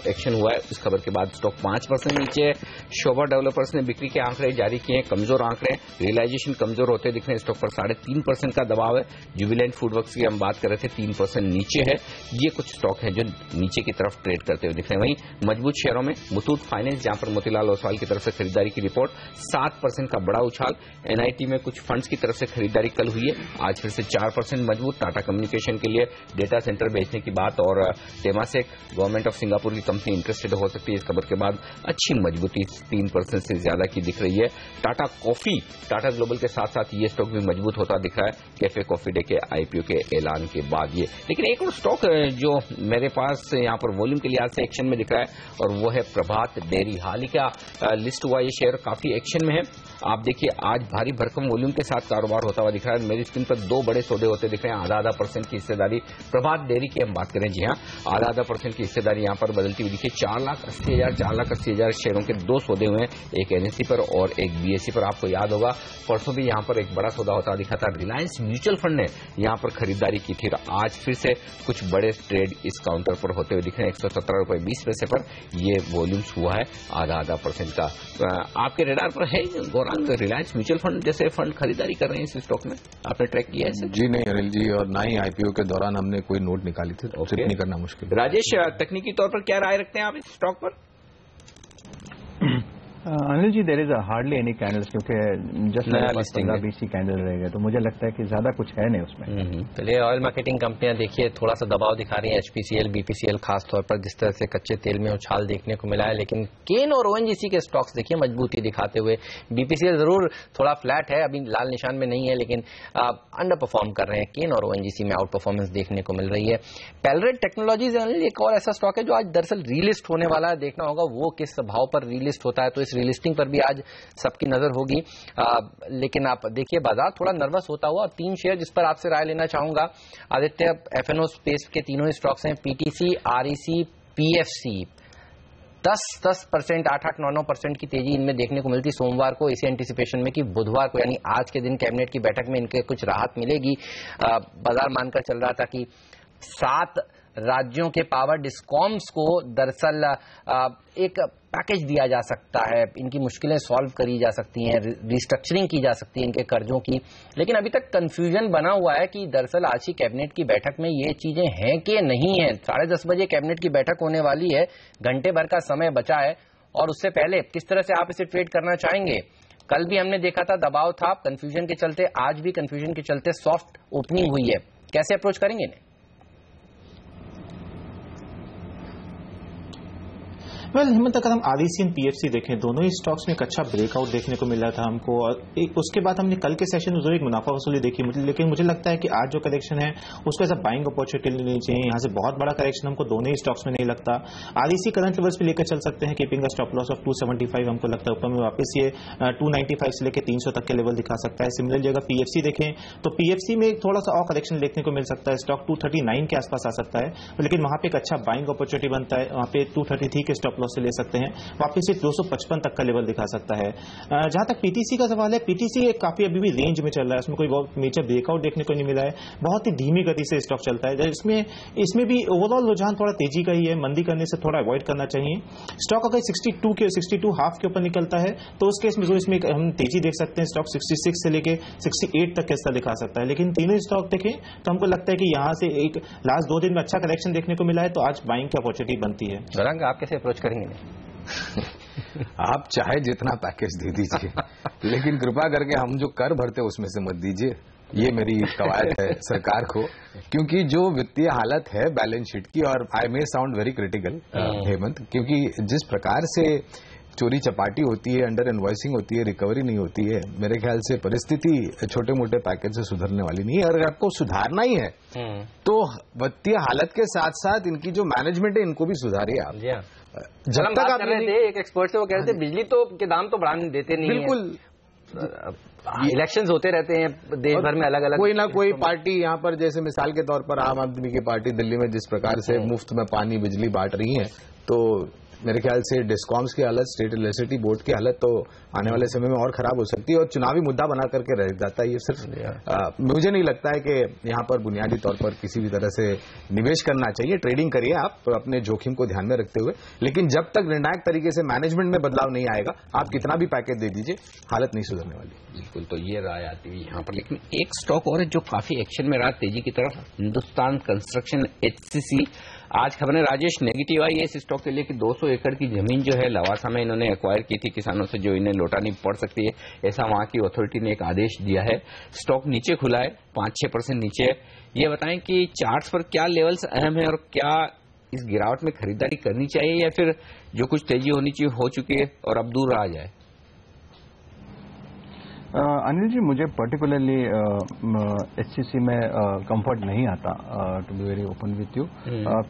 एक्शन हुआ है। इस खबर के बाद स्टॉक 5% नीचे। शोभा डेवलपर्स ने बिक्री के आंकड़े जारी किए, कमजोर आंकड़े, रियलाइजेशन कमजोर होते दिख रहे हैं। स्टॉक पर 3.5% का दबाव है। जुबिलेंट फूडवर्क्स की हम बात कर रहे थे, 3% नीचे है। ये कुछ स्टॉक हैं जो नीचे की तरफ ट्रेड करते हुए दिख रहे हैं। वहीं मजबूत शेयरों में मुथूट फाइनेंस, जहां पर मोतीलाल ओसवाल की तरफ से खरीदारी की रिपोर्ट, 7% का बड़ा उछाल। एनआईटी में कुछ फंड्स की तरफ से खरीदारी कल हुई है, आज फिर से 4% मजबूत। टाटा कम्युनिकेशन के लिए डेटा सेंटर बेचने की बात और टेमासेक गवर्नमेंट ऑफ सिंगापुर की कंपनी इंटरेस्टेड हो सकती है इस खबर के बाद। अच्छी मजबूती 3% से ज्यादा की दिख रही है। टाटा कॉफी, टाटा ग्लोबल के साथ साथ ये स्टॉक भी मजबूत होता दिख रहा है कैफे कॉफी डे के आईपीओ के ऐलान के बाद। ये लेकिन एक और स्टॉक जो मेरे पास यहाँ पर वॉल्यूम के लिहाज से एक्शन में दिख रहा है और वो है प्रभात डेयरी। हाल ही का लिस्ट हुआ ये शेयर काफी एक्शन में है। आप देखिए आज भारी भरकम वॉल्यूम के साथ कारोबार होता हुआ दिख रहा है। मेरी स्क्रीन पर 2 बड़े सौदे होते दिख रहे हैं। आधा 1% की हिस्सेदारी प्रभात डेयरी की हम बात करें, जी हाँ, आधा 1% की हिस्सेदारी यहाँ पर बदलती हुई दिखी। 4,80,000 शेयरों के 2 सौदे हुए हैं, एक एनएससी पर और एक बीएससी पर। आपको याद होगा परसों भी यहाँ पर एक बड़ा सौदा होता दिखा था। रिलायंस म्यूचुअल फंड ने यहाँ पर खरीदारी की थी। आज फिर से कुछ बड़े ट्रेड इस काउंटर पर होते हुए दिख रहे हैं। 117.20 पर ये वॉल्यूम्स हुआ है, आधा 1% का। आपके रेडार पर है गौरांग रिलायंस म्यूचुअल फंड जैसे फंड खरीदारी कर रहे हैं इस स्टॉक में? आपने ट्रैक किया है?
जी नहीं अनिल जी, और ना ही आईपीओ के दौरान हमने कोई नोट निकाली थी, तो नहीं करना मुश्किल।
राजेश, तकनीकी तौर पर क्या राय रखते हैं आप इस स्टॉक पर?
Anil ji, there is hardly any candles, क्योंकि जस्ट 15-20 कैंडल रह गए, तो मुझे लगता है कि ज्यादा कुछ है नहीं उसमें।
पहले ऑयल मार्केटिंग कंपनियां देखिए थोड़ा सा दबाव दिखा रही हैं, एचपीसीएल, बीपीसीएल खासतौर पर, जिस तरह से कच्चे तेल में उछाल देखने को मिला है। लेकिन केन और ओएनजीसी के स्टॉक्स देखिए मजबूती दिखाते हुए। बीपीसीएल जरूर थोड़ा फ्लैट है, अभी लाल निशान में नहीं है, लेकिन अंडर परफॉर्म कर रहे हैं। केन और ओएनजीसी में आउट परफॉर्मेंस देखने को मिल रही है। पेलरेट टेक्नोलॉजीज एक और ऐसा स्टॉक है जो आज दरअसल रीलिस्ट होने वाला है। देखना होगा वो किस भाव पर रीलिस्ट होता है, तो इस रीलिस्टिंग पर भी आज सबकी नजर होगी। लेकिन आप देखिए बाजार थोड़ा नर्वस होता हुआ। 3 शेयर जिस पर आपसे राय लेना चाहूंगा, आदित्य एफएनओ स्पेस के तीनों ही स्टॉक्स हैं, पीटीसी, आरईसी, पीएफसी। 10%, 8%, 9% की तेजी इनमें देखने को मिलती सोमवार को, इसी एंटिसिपेशन में कि बुधवार को यानी आज के दिन कैबिनेट की बैठक में इनके कुछ राहत मिलेगी। बाजार मानकर चल रहा था कि 7 राज्यों के पावर डिस्कॉम्स को दरअसल एक पैकेज दिया जा सकता है, इनकी मुश्किलें सॉल्व करी जा सकती हैं, रिस्ट्रक्चरिंग की जा सकती है इनके कर्जों की। लेकिन अभी तक कंफ्यूजन बना हुआ है कि दरअसल आज की कैबिनेट की बैठक में ये चीजें हैं कि नहीं है। 10:30 बजे कैबिनेट की बैठक होने वाली है, घंटे भर का समय बचा है, और उससे पहले किस तरह से आप इसे ट्रेड करना चाहेंगे? कल भी हमने देखा था दबाव था कंफ्यूजन के चलते, आज भी कंफ्यूजन के चलते सॉफ्ट ओपनिंग हुई है। कैसे अप्रोच करेंगे इन्हें?
वेल हिम्मत, अगर हम आरईसी एंड पीएफसी देखें, दोनों ही स्टॉक्स में एक अच्छा ब्रेकआउट देखने को मिला था हमको, और उसके बाद हमने कल के सेशन में जरूर एक मुनाफा वसूली देखी, लेकिन मुझे लगता है कि आज जो करेक्शन है उसको एज अ बाइंग अपॉर्चुनिटी लेनी चाहिए। यहाँ से बहुत बड़ा करेक्शन हमको दोनों ही स्टॉक्स में नहीं लगता। आरईसी करंट लेवल्स पे लेकर चल सकते हैं, keeping the stop loss of 275 हमको लगता है ऊपर में वापस ये 295 से लेकर 300 तक के लेवल दिखा सकता है। सिमिलरली अगर पीएफसी देखें तो पीएफसी में थोड़ा सा और करेक्शन देखने को मिल सकता है, स्टॉक 239 के आसपास आ सकता है, लेकिन वहां पे एक अच्छा बाइंग अपॉर्चुनिटी बनता है, वहां पे 233 के स्टॉप लॉस से ले सकते हैं, वापस से 255 तक का लेवल दिखा सकता है। जहां तक पीटीसी का सवाल है, पीटीसी काफी अभी भी रेंज में चल रहा है, उसमें कोई बहुत मेजर ब्रेकआउट देखने को नहीं मिला है, बहुत ही धीमी गति से स्टॉक चलता है। इसमें भी ओवरऑल रुझान थोड़ा तेजी का ही है, मंदी करने से थोड़ा अवॉइड करना चाहिए। स्टॉक अगर 62 हाफ के ऊपर निकलता है तो उस केस में जो इसमें हम तेजी देख सकते हैं, स्टॉक 66 से लेके 68 तक कैसा दिखा सकता है। लेकिन तीनों स्टॉक देखें तो हमको लगता है कि यहां से एक लास्ट 2 दिन में अच्छा करेक्शन देखने को मिला है, तो आज बाइंग की अपॉर्चुनिटी बनती है।
गौरांग, आप कैसे अप्रोच करेंगे?
आप चाहे जितना पैकेज दे दीजिए, लेकिन कृपा करके हम जो कर भरते उसमें से मत दीजिए, ये मेरी कवायद है सरकार को, क्योंकि जो वित्तीय हालत है बैलेंस शीट की, और I may sound very critical Hemant, क्योंकि जिस प्रकार से चोरी चपाटी होती है, अंडर इनवॉइसिंग होती है, रिकवरी नहीं होती है, मेरे ख्याल से परिस्थिति छोटे मोटे पैकेज से सुधरने वाली नहीं है। अगर आपको सुधारना ही है तो वित्तीय हालत के साथ साथ इनकी जो मैनेजमेंट है इनको भी सुधारिए आप।
जब तक आप रहे थे एक एक्सपर्ट से, वो कह रहे थे बिजली तो के दाम तो बढ़ाने देते नहीं,
बिल्कुल
इलेक्शंस होते रहते हैं देश भर में, अलग अलग
कोई ना कोई पार्टी यहाँ पर, जैसे मिसाल के तौर पर आम आदमी की पार्टी दिल्ली में जिस प्रकार से मुफ्त में पानी बिजली बांट रही है, तो मेरे ख्याल से डिस्कॉम्स की हालत, स्टेट इलेक्ट्रिसिटी बोर्ड की हालत तो आने वाले समय में और खराब हो सकती है, और चुनावी मुद्दा बना करके रह जाता है ये सिर्फ। मुझे नहीं लगता है कि यहाँ पर बुनियादी तौर पर किसी भी तरह से निवेश करना चाहिए। ट्रेडिंग करिए आप अपने जोखिम को ध्यान में रखते हुए, लेकिन जब तक निर्णायक तरीके से मैनेजमेंट में बदलाव नहीं आएगा, आप कितना भी पैकेज दे दीजिए, हालत नहीं सुधरने वाली।
बिल्कुल, तो ये राय आती हुई यहाँ पर। लेकिन एक स्टॉक और है जो काफी एक्शन में रहा तेजी की तरफ, हिंदुस्तान कंस्ट्रक्शन HCC। आज खबरें राजेश नेगेटिव आई है इस स्टॉक के लिए कि 200 एकड़ की जमीन जो है लवासा में इन्होंने एक्वायर की थी किसानों से, जो इन्हें लौटानी पड़ सकती है, ऐसा वहां की अथॉरिटी ने एक आदेश दिया है। स्टॉक नीचे खुला है, 5-6% नीचे है। ये बताएं कि चार्ट्स पर क्या लेवल्स अहम है और क्या इस गिरावट में खरीदारी करनी चाहिए, या फिर जो कुछ तेजी होनी चाहिए हो चुकी है और अब दूर रहा जाए?
अनिल जी, मुझे पर्टिकुलरली HCC में कंफर्ट नहीं आता, to be very open with you.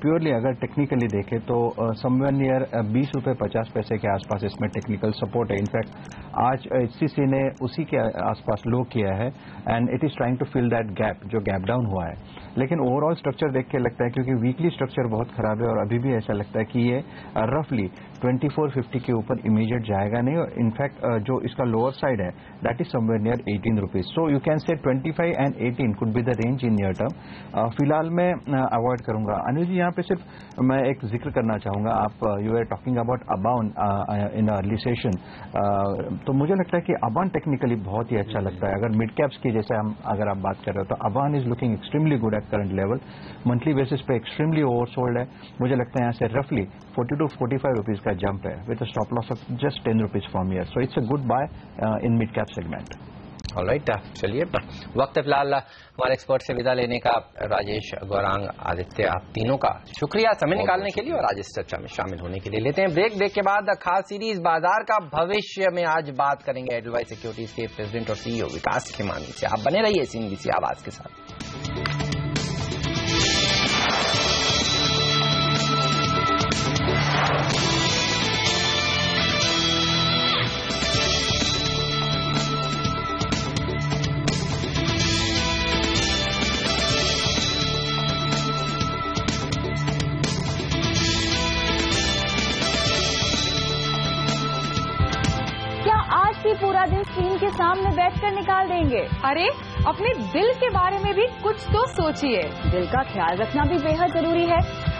Purely अगर टेक्निकली देखें तो समवेयर नियर 20 रुपये 50 पैसे के आसपास इसमें टेक्निकल सपोर्ट है। इनफैक्ट आज HCC ने उसी के आसपास लो किया है, and it is trying to fill that gap जो गैप डाउन हुआ है। लेकिन ओवरऑल स्ट्रक्चर देख के लगता है, क्योंकि वीकली स्ट्रक्चर बहुत खराब है, और अभी भी ऐसा लगता है कि ये रफली 2450 के ऊपर इमीडिएट जाएगा नहीं, और इनफैक्ट जो इसका लोअर साइड है that is somewhere near 18 rupees. So you can से 25 and 18 could be the range in near term. फिलहाल मैं अवॉइड करूंगा। अनिल जी, यहाँ पे सिर्फ मैं एक जिक्र करना चाहूंगा, आप you are talking about about in early session, तो मुझे लगता है कि अबान टेक्निकली बहुत ही अच्छा लगता है। अगर मिड कैप्स की जैसे हम अगर आप बात कर रहे हो, तो Aban is looking extremely good at current level, monthly basis पे एक्सट्रीमली ओवरसोल्ड है। मुझे लगता है यहाँ से रफली 40 to 45 रुपीज का जंप है with stop loss of just 10 rupees from here. So it's a good buy in mid cap segment.
Alright, चलिए वक्त फिलहाल हमारे एक्सपर्ट से विदा लेने का। राजेश, गौरांग, आदित्य, आप तीनों का शुक्रिया समय निकालने के लिए और आज इस चर्चा में शामिल होने के लिए। लेते हैं ब्रेक के बाद खास सीरीज बाजार का भविष्य में आज बात करेंगे एडलवाइस सिक्योरिटीज के प्रेसिडेंट और CEO विकास खेमानी से। आप बने रहिए CNBC आवाज के साथ।
पूरा दिन स्क्रीन के सामने बैठकर निकाल देंगे? अरे अपने दिल के बारे में भी कुछ तो सोचिए। दिल का ख्याल रखना भी बेहद जरूरी है।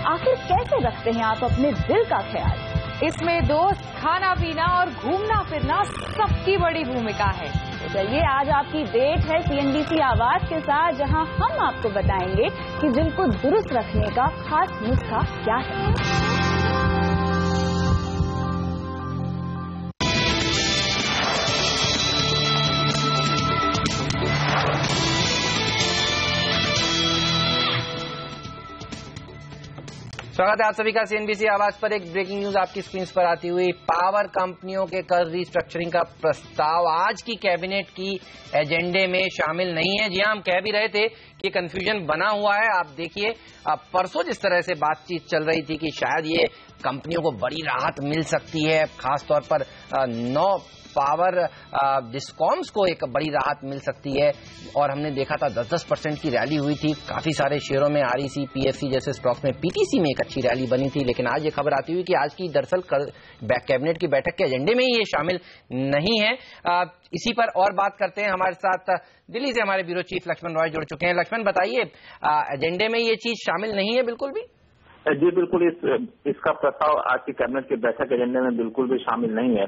आखिर कैसे रखते हैं आप अपने दिल का ख्याल? इसमें दोस्त, खाना पीना और घूमना फिरना सबकी बड़ी भूमिका है। तो चलिए आज आपकी डेट है CNBC आवाज के साथ, जहां हम आपको बताएंगे कि दिल को दुरुस्त रखने का खास नुस्खा क्या है।
स्वागत है आप सभी का सीएनबीसी आवाज पर। एक ब्रेकिंग न्यूज आपकी स्क्रीन पर आती हुई, पावर कंपनियों के कर रिस्ट्रक्चरिंग का प्रस्ताव आज की कैबिनेट की एजेंडे में शामिल नहीं है। जी हां, हम कह भी रहे थे कि कंफ्यूजन बना हुआ है। आप देखिए, परसों जिस तरह से बातचीत चल रही थी कि शायद ये कंपनियों को बड़ी राहत मिल सकती है, खासतौर पर 9 पावर डिस्कॉम्स को एक बड़ी राहत मिल सकती है, और हमने देखा था 10% की रैली हुई थी काफी सारे शेयरों में, आरईसी, पीएफसी जैसे स्टॉक्स में, पीटीसी में एक अच्छी रैली बनी थी। लेकिन आज ये खबर आती हुई कि आज की दरअसल कैबिनेट की बैठक के एजेंडे में ही ये शामिल नहीं है। इसी पर और बात करते हैं। हमारे साथ दिल्ली से हमारे ब्यूरो चीफ लक्ष्मण रॉय जुड़ चुके हैं। लक्ष्मण, बताइए, एजेंडे में ये चीज शामिल नहीं है बिल्कुल भी?
जी बिल्कुल, इसका प्रस्ताव आज की कैबिनेट की बैठक एजेंडे में बिल्कुल भी शामिल नहीं है।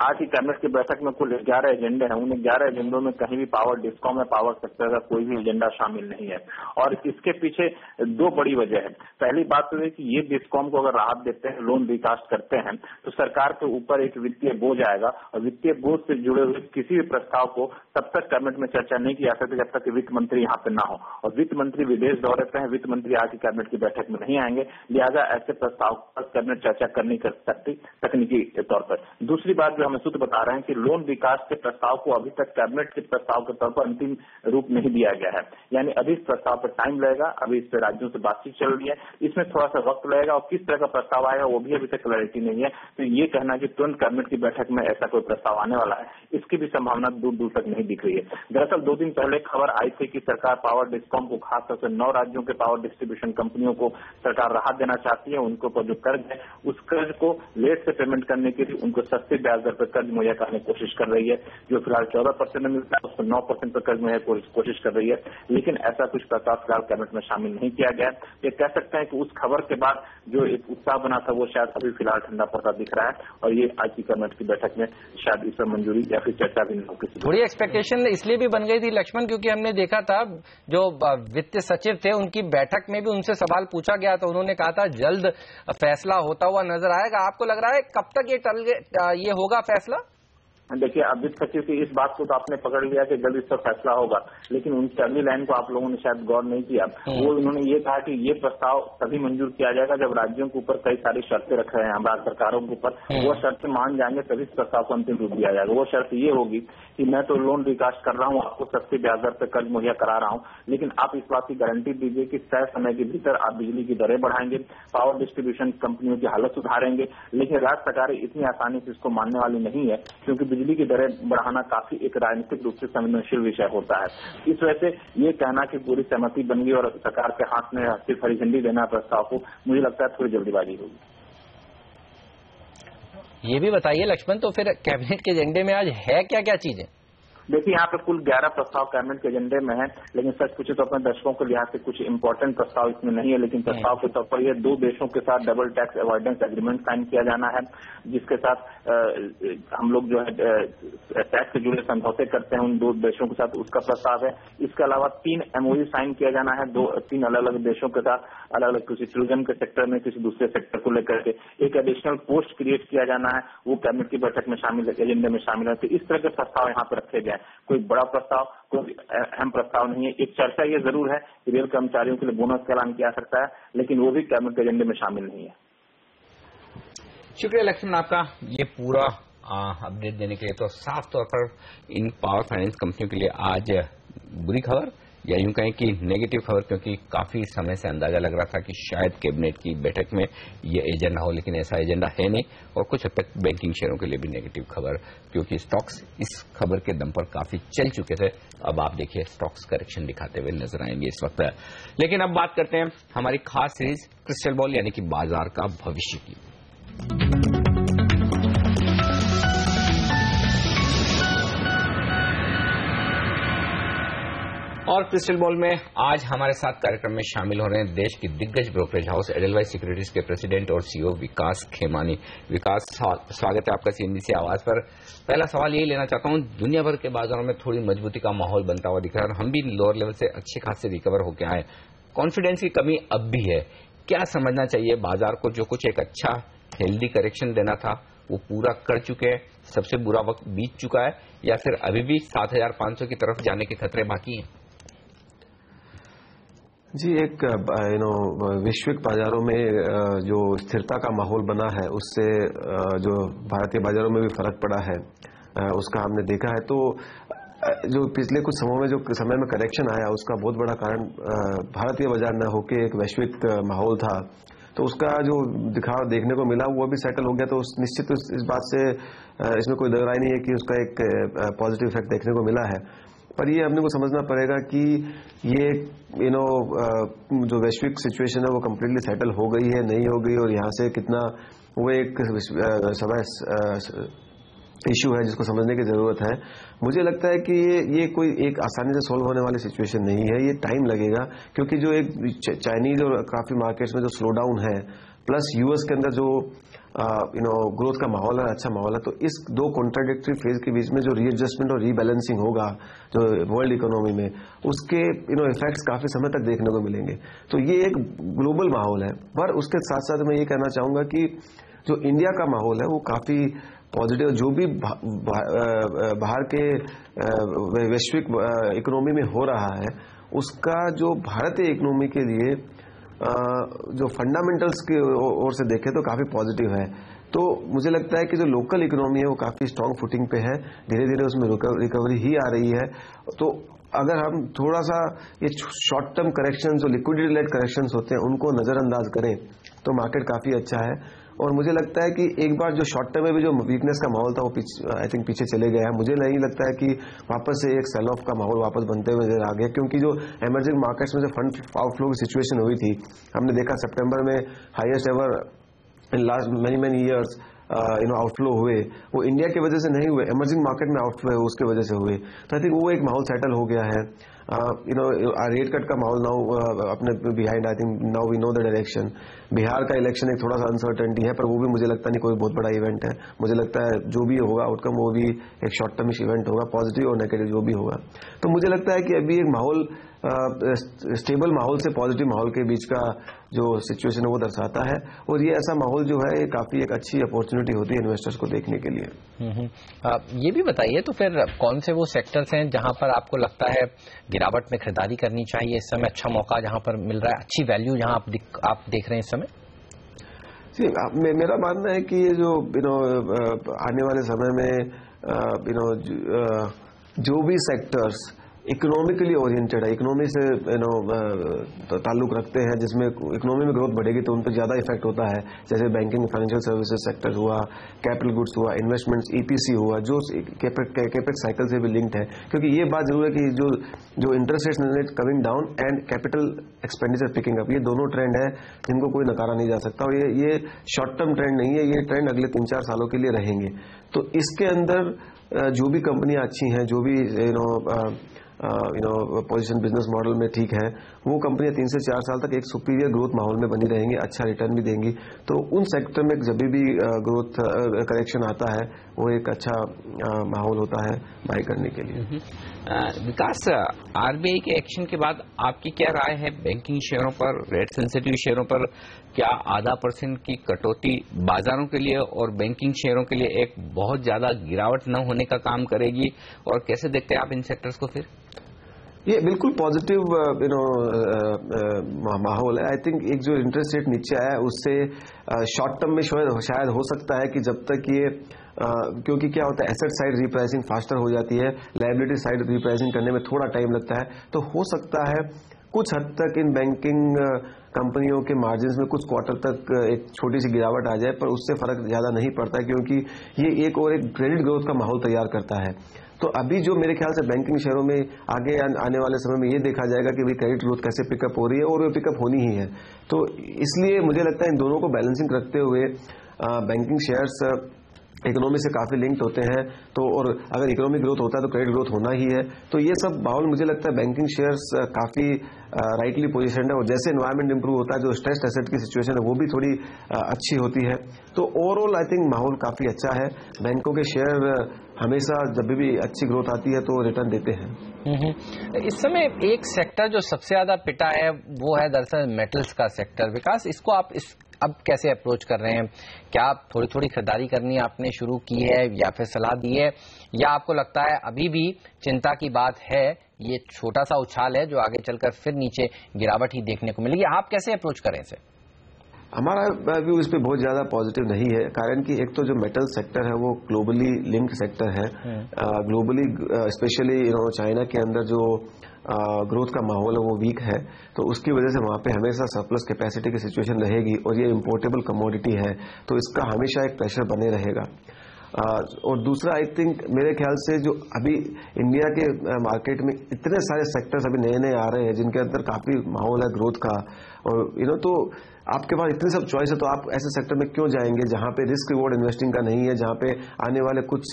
आज की कैबिनेट की बैठक में कुल 11 एजेंडे हैं। उन 11 एजेंडों में कहीं भी पावर डिस्कॉम या पावर सेक्टर का कोई भी एजेंडा शामिल नहीं है, और इसके पीछे 2 बड़ी वजह है। पहली बात तो है कि ये डिस्कॉम को अगर राहत देते हैं, लोन रिकास्ट करते हैं, तो सरकार के ऊपर एक वित्तीय बोझ आएगा, और वित्तीय बोझ से जुड़े हुए किसी भी प्रस्ताव को तब तक कैबिनेट में चर्चा नहीं की जा सकती जब तक वित्त मंत्री यहाँ पे ना हो, और वित्त मंत्री विदेश दौरे पे हैं। वित्त मंत्री आज की कैबिनेट की बैठक में नहीं आएंगे, लिहाजा ऐसे प्रस्ताव पर कैबिनेट चर्चा करनी कर सकती तकनीकी तौर पर। दूसरी बात जो हमें सूत्र बता रहे हैं कि लोन विकास के प्रस्ताव को अभी तक कैबिनेट के प्रस्ताव के तौर पर अंतिम रूप नहीं दिया गया है, यानी अभी इस प्रस्ताव पर टाइम लगेगा। अभी इस पर राज्यों से बातचीत चल रही है, इसमें थोड़ा सा वक्त लगेगा, और किस तरह का प्रस्ताव आएगा वो भी अभी तक क्लैरिटी नहीं है। तो ये कहना कि तुरंत कैबिनेट की बैठक में ऐसा कोई प्रस्ताव आने वाला है, इसकी भी संभावना दूर दूर तक नहीं दिख रही है। दरअसल 2 दिन पहले खबर आई थी कि सरकार पावर डिस्कॉम को, खासतौर से 9 राज्यों के पावर डिस्ट्रीब्यूशन कंपनियों को सरकार राहत देना चाहती है। उनके ऊपर जो कर्ज है, उस कर्ज को लेट से पेमेंट करने के लिए उनको सस्ते ब्याज दर पर कर्ज मुहैया करने की कोशिश कर रही है। जो फिलहाल 14% में मिलता है, उसको 9% पर कर्ज मुहैया कोशिश कर रही है, लेकिन ऐसा कुछ प्रस्ताव फिलहाल कैबिनेट में शामिल नहीं किया गया। ये कह सकते हैं कि उस खबर के बाद जो एक उत्साह बना था वो शायद अभी फिलहाल ठंडा पड़ता दिख रहा है, और ये आज की कैबिनेट की बैठक में शायद इस पर मंजूरी या फिर चर्चा भी नहीं हो।
थोड़ी एक्सपेक्टेशन इसलिए भी बन गई थी लक्ष्मण, क्योंकि हमने देखा था जो वित्त सचिव थे उनकी बैठक में भी उनसे सवाल पूछा गया, तो उन्होंने कहा था जल्द फैसला होता हुआ नजर आएगा। आपको लग रहा है कब तक ये होगा फैसला?
देखिए, अब वित्त सचिव की इस बात को तो आपने पकड़ लिया कि जल्द इस पर फैसला होगा, लेकिन उनकी अगली लाइन को आप लोगों ने शायद गौर नहीं किया। वो उन्होंने ये कहा कि ये प्रस्ताव तभी मंजूर किया जाएगा जब राज्यों के ऊपर कई सारी शर्तें रख रहे हैं हम, राज्य सरकारों के ऊपर वो शर्तें मान जाएंगे तभी इस प्रस्ताव को अंतिम रूप दिया जाएगा। वो शर्त ये होगी कि मैं तो लोन रिकास्ट कर रहा हूँ, आपको सस्ते ब्याज दर पर कर्ज मुहैया करा रहा हूँ, लेकिन आप इस बात की गारंटी दीजिए कि तय समय के भीतर आप बिजली की दरें बढ़ाएंगे, पावर डिस्ट्रीब्यूशन कंपनियों की हालत सुधारेंगे। लेकिन राज्य सरकारें इतनी आसानी से इसको मानने वाली नहीं है, क्योंकि बिजली की दरें बढ़ाना काफी एक राजनीतिक रूप से संवेदनशील विषय होता है। इस वजह से ये कहना कि पूरी सहमति बन गई और सरकार के हाथ में सिर्फ हरी झंडी देना प्रस्ताव को, मुझे लगता है थोड़ी जल्दीबाजी होगी।
ये भी बताइए लक्ष्मण, तो फिर कैबिनेट के एजेंडे में आज है क्या क्या चीजें?
देखिए, यहाँ पे कुल 11 प्रस्ताव कैबिनेट के एजेंडे में है, लेकिन सच पूछे तो अपने दर्शकों के लिहाज से कुछ इंपॉर्टेंट प्रस्ताव इसमें नहीं है। लेकिन प्रस्ताव के तौर पर ये 2 देशों के साथ double tax avoidance agreement sign किया जाना है, जिसके साथ हम लोग जो है टैक्स से जुड़े समझौते करते हैं उन 2 देशों के साथ, उसका प्रस्ताव है। इसके अलावा 3 MOU साइन किया जाना है 3 अलग अलग देशों के साथ, अलग अलग किसी टूरिज्म के सेक्टर में, किसी दूसरे सेक्टर को लेकर के। एक एडिशनल पोस्ट क्रिएट किया जाना है, वो कैबिनेट की बैठक में शामिल, एजेंडे में शामिल है। तो इस तरह के प्रस्ताव यहाँ पर रखे गए। कोई बड़ा प्रस्ताव, कोई अहम प्रस्ताव नहीं है। एक चर्चा ये जरूर है कि रेल कर्मचारियों के लिए बोनस का ऐलान किया सकता है, लेकिन वो भी कैबिनेट के एजेंडे में शामिल नहीं है।
शुक्रिया लक्ष्मण आपका ये पूरा अपडेट देने के लिए। तो साफ तौर पर इन पावर फाइनेंस कंपनियों के लिए आज बुरी खबर, या यूं कहें कि नेगेटिव खबर, क्योंकि काफी समय से अंदाजा लग रहा था कि शायद कैबिनेट की बैठक में ये एजेंडा हो, लेकिन ऐसा एजेंडा है नहीं। और कुछ हद तक बैंकिंग शेयरों के लिए भी नेगेटिव खबर, क्योंकि स्टॉक्स इस खबर के दम पर काफी चल चुके थे। अब आप देखिए स्टॉक्स करेक्शन दिखाते हुए नजर आएंगे इस वक्त। लेकिन अब बात करते हैं हमारी खास सीरीज क्रिस्टल बॉल, यानी कि बाजार का भविष्य की। और क्रिस्टल बॉल में आज हमारे साथ कार्यक्रम में शामिल हो रहे हैं देश की दिग्गज ब्रोकरेज हाउस एडेलवाइस सिक्योरिटीज के प्रेसिडेंट और CEO विकास खेमानी। विकास, स्वागत है आपका CNBC आवाज पर। पहला सवाल यही लेना चाहता हूं, दुनिया भर के बाजारों में थोड़ी मजबूती का माहौल बनता हुआ दिख रहा है और हम भी लोअर लेवल से अच्छे खासे रिकवर होकर आए। कॉन्फिडेंस की कमी अब भी है, क्या समझना चाहिए बाजार को? जो कुछ एक अच्छा हेल्दी करेक्शन देना था वो पूरा कर चुके हैं, सबसे बुरा वक्त बीत चुका है, या फिर अभी भी 7,500 की तरफ जाने के खतरे बाकी हैं?
जी, एक वैश्विक बाजारों में जो स्थिरता का माहौल बना है उससे जो भारतीय बाजारों में भी फर्क पड़ा है उसका हमने देखा है। तो जो पिछले कुछ समय में करेक्शन आया उसका बहुत बड़ा कारण भारतीय बाजार न होकर एक वैश्विक माहौल था, तो उसका जो दिखाव देखने को मिला वो भी सेटल हो गया। तो निश्चित इस बात से इसमें कोई दरार नहीं है कि उसका एक पॉजिटिव इफेक्ट देखने को मिला है। पर ये हमने को समझना पड़ेगा कि ये जो वैश्विक सिचुएशन है वो कम्प्लीटली सेटल हो गई है, नहीं हो गई, और यहाँ से कितना वो एक समय इशू है जिसको समझने की जरूरत है। मुझे लगता है कि ये कोई एक आसानी से सोल्व होने वाली सिचुएशन नहीं है, ये टाइम लगेगा, क्योंकि जो एक चाइनीज और काफी मार्केट्स में जो स्लो डाउन है प्लस यूएस के अंदर जो ग्रोथ का माहौल है, अच्छा माहौल है, तो इस दो कॉन्ट्राडिक्टरी फेज के बीच में जो रीएडजस्टमेंट और रीबैलेंसिंग होगा जो वर्ल्ड इकोनॉमी में, उसके इफेक्ट्स काफी समय तक देखने को मिलेंगे। तो ये एक ग्लोबल माहौल है। पर उसके साथ साथ मैं ये कहना चाहूंगा कि जो इंडिया का माहौल है वो काफी पॉजिटिव, जो भी बाहर के वैश्विक इकोनॉमी में हो रहा है उसका जो भारतीय इकोनॉमी के लिए जो फंडामेंटल्स की ओर से देखें तो काफी पॉजिटिव है। तो मुझे लगता है कि जो लोकल इकोनॉमी है वो काफी स्ट्रांग फुटिंग पे है, धीरे धीरे उसमें रिकवरी ही आ रही है। तो अगर हम थोड़ा सा ये शॉर्ट टर्म करेक्शन जो लिक्विडिटी लेड करेक्शन होते हैं उनको नजरअंदाज करें तो मार्केट काफी अच्छा है। और मुझे लगता है कि एक बार जो शॉर्ट टर्म में भी जो वीकनेस का माहौल था वो आई थिंक पीछे चले गया है। मुझे नहीं लगता है कि वापस से एक सेल ऑफ का माहौल वापस बनते हुए नजर आ गया, क्योंकि जो एमर्जिंग मार्केट्स में जो फंड आउटफ्लो की सिचुएशन हुई थी, हमने देखा सितंबर में highest ever in last many years outflow हुए, वो इंडिया की वजह से नहीं हुए, एमर्जिंग मार्केट में आउटफ्लो है उसके वजह से हुए। तो आई थिंक वो एक माहौल सेटल हो गया है। रेट कट का माहौल नाउ अपने behind, I think now we know the direction. Bihar का इलेक्शन एक थोड़ा सा अनसर्टेनिटी है, पर वो भी मुझे लगता नहीं कोई बहुत बड़ा इवेंट है। मुझे लगता है जो भी होगा आउटकम वो भी एक शॉर्ट टर्मिश इवेंट होगा, पॉजिटिव और नेगेटिव जो भी होगा। तो मुझे लगता है कि अभी एक माहौल स्टेबल माहौल से पॉजिटिव माहौल के बीच का जो सिचुएशन है वो दर्शाता है, और ये ऐसा माहौल जो है ये काफी एक अच्छी अपॉर्चुनिटी होती है इन्वेस्टर्स को देखने के लिए।
ये भी बताइए तो फिर कौन से वो सेक्टर्स हैं जहां पर आपको लगता है गिरावट में खरीदारी करनी चाहिए इस समय, अच्छा मौका जहां पर मिल रहा है, अच्छी वैल्यू जहां आप देख रहे हैं इस समय?
मेरा मानना है कि ये जो आने वाले समय में जो भी सेक्टर्स इकोनॉमिकली ओरिएंटेड है, इकोनॉमी से ताल्लुक रखते हैं, जिसमें इकोनॉमी में ग्रोथ बढ़ेगी तो उन पर ज्यादा इफेक्ट होता है, जैसे बैंकिंग फाइनेंशियल सर्विसेज सेक्टर हुआ, कैपिटल गुड्स हुआ, इन्वेस्टमेंट्स, ईपीसी हुआ, जो कैपेक्स साइकिल से भी लिंक्ड है। क्योंकि ये बात जरूर है कि जो interest rate coming down and capital expenditure picking up, ये दोनों ट्रेंड है जिनको कोई नकारा नहीं जा सकता, और ये शॉर्ट टर्म ट्रेंड नहीं है, ये ट्रेंड अगले 3-4 सालों के लिए रहेंगे। तो इसके अंदर जो भी कंपनियां अच्छी हैं, जो भी पोजीशन बिजनेस मॉडल में ठीक है, वो कंपनियां 3 से 4 साल तक एक सुपीरियर ग्रोथ माहौल में बनी रहेंगी, अच्छा रिटर्न भी देंगी। तो उन सेक्टर में जब भी ग्रोथ करेक्शन आता है वो एक अच्छा माहौल होता है बाय करने के लिए।
विकास, आरबीआई के एक्शन के बाद आपकी क्या राय है बैंकिंग शेयरों पर, रेट सेंसिटिव शेयरों पर? क्या 0.5% की कटौती बाजारों के लिए और बैंकिंग शेयरों के लिए एक बहुत ज्यादा गिरावट न होने का काम करेगी, और कैसे देखते हैं आप इन सेक्टर्स को? फिर
ये बिल्कुल पॉजिटिव माहौल है। आई थिंक एक जो इंटरेस्ट रेट नीचे आया है उससे शॉर्ट टर्म में शायद हो सकता है कि जब तक ये क्योंकि क्या होता है एसेट साइड रिप्राइसिंग फास्टर हो जाती है, लायबिलिटी साइड रिप्राइसिंग करने में थोड़ा टाइम लगता है, तो हो सकता है कुछ हद तक इन बैंकिंग कंपनियों के मार्जिन्स में कुछ क्वार्टर तक एक छोटी सी गिरावट आ जाए, पर उससे फर्क ज्यादा नहीं पड़ता है, क्योंकि ये एक और एक क्रेडिट ग्रोथ का माहौल तैयार करता है। तो अभी जो मेरे ख्याल से बैंकिंग शेयरों में आगे आने वाले समय में ये देखा जाएगा कि भाई क्रेडिट ग्रोथ कैसे पिकअप हो रही है, और वो पिकअप होनी ही है। तो इसलिए मुझे लगता है इन दोनों को बैलेंसिंग रखते हुए बैंकिंग शेयर्स इकोनॉमी से काफी लिंक्ड होते हैं, तो और अगर इकोनॉमिक ग्रोथ होता है तो क्रेडिट ग्रोथ होना ही है। तो ये सब माहौल मुझे लगता है बैंकिंग शेयर्स काफी राइटली पोजीशन्ड है, और जैसे एनवायरमेंट इंप्रूव होता है जो स्ट्रेस्ड एसेट की सिचुएशन है वो भी थोड़ी अच्छी होती है। तो ओवरऑल आई थिंक माहौल काफी अच्छा है। बैंकों के शेयर हमेशा जब भी अच्छी ग्रोथ आती है तो रिटर्न देते हैं।
इस समय एक सेक्टर जो सबसे ज्यादा पिटा है वो है दरअसल मेटल्स का सेक्टर। विकास, इसको अब कैसे अप्रोच कर रहे हैं? क्या आप थोड़ी थोड़ी खरीदारी करनी आपने शुरू की है या फिर सलाह दी है, या आपको लगता है अभी भी चिंता की बात है, ये छोटा सा उछाल है जो आगे चलकर फिर नीचे गिरावट ही देखने को मिलेगी? आप कैसे अप्रोच करें इसे?
हमारा व्यू इस पे बहुत ज्यादा पॉजिटिव नहीं है, कारण कि एक तो जो मेटल सेक्टर है वो ग्लोबली लिंक्ड सेक्टर है। ग्लोबली स्पेशली चाइना के अंदर जो ग्रोथ का माहौल है वो वीक है, तो उसकी वजह से वहां पे हमेशा सरप्लस कैपेसिटी की सिचुएशन रहेगी, और ये इम्पोर्टेबल कमोडिटी है तो इसका हमेशा एक प्रेशर बने रहेगा। और दूसरा आई थिंक मेरे ख्याल से जो अभी इंडिया के मार्केट में इतने सारे सेक्टर्स अभी नए नए आ रहे हैं जिनके अंदर काफी माहौल है ग्रोथ का, और तो आपके पास इतनी सब चॉइस है, तो आप ऐसे सेक्टर में क्यों जाएंगे जहां पे रिस्क रिवॉर्ड इन्वेस्टिंग का नहीं है, जहां पे आने वाले कुछ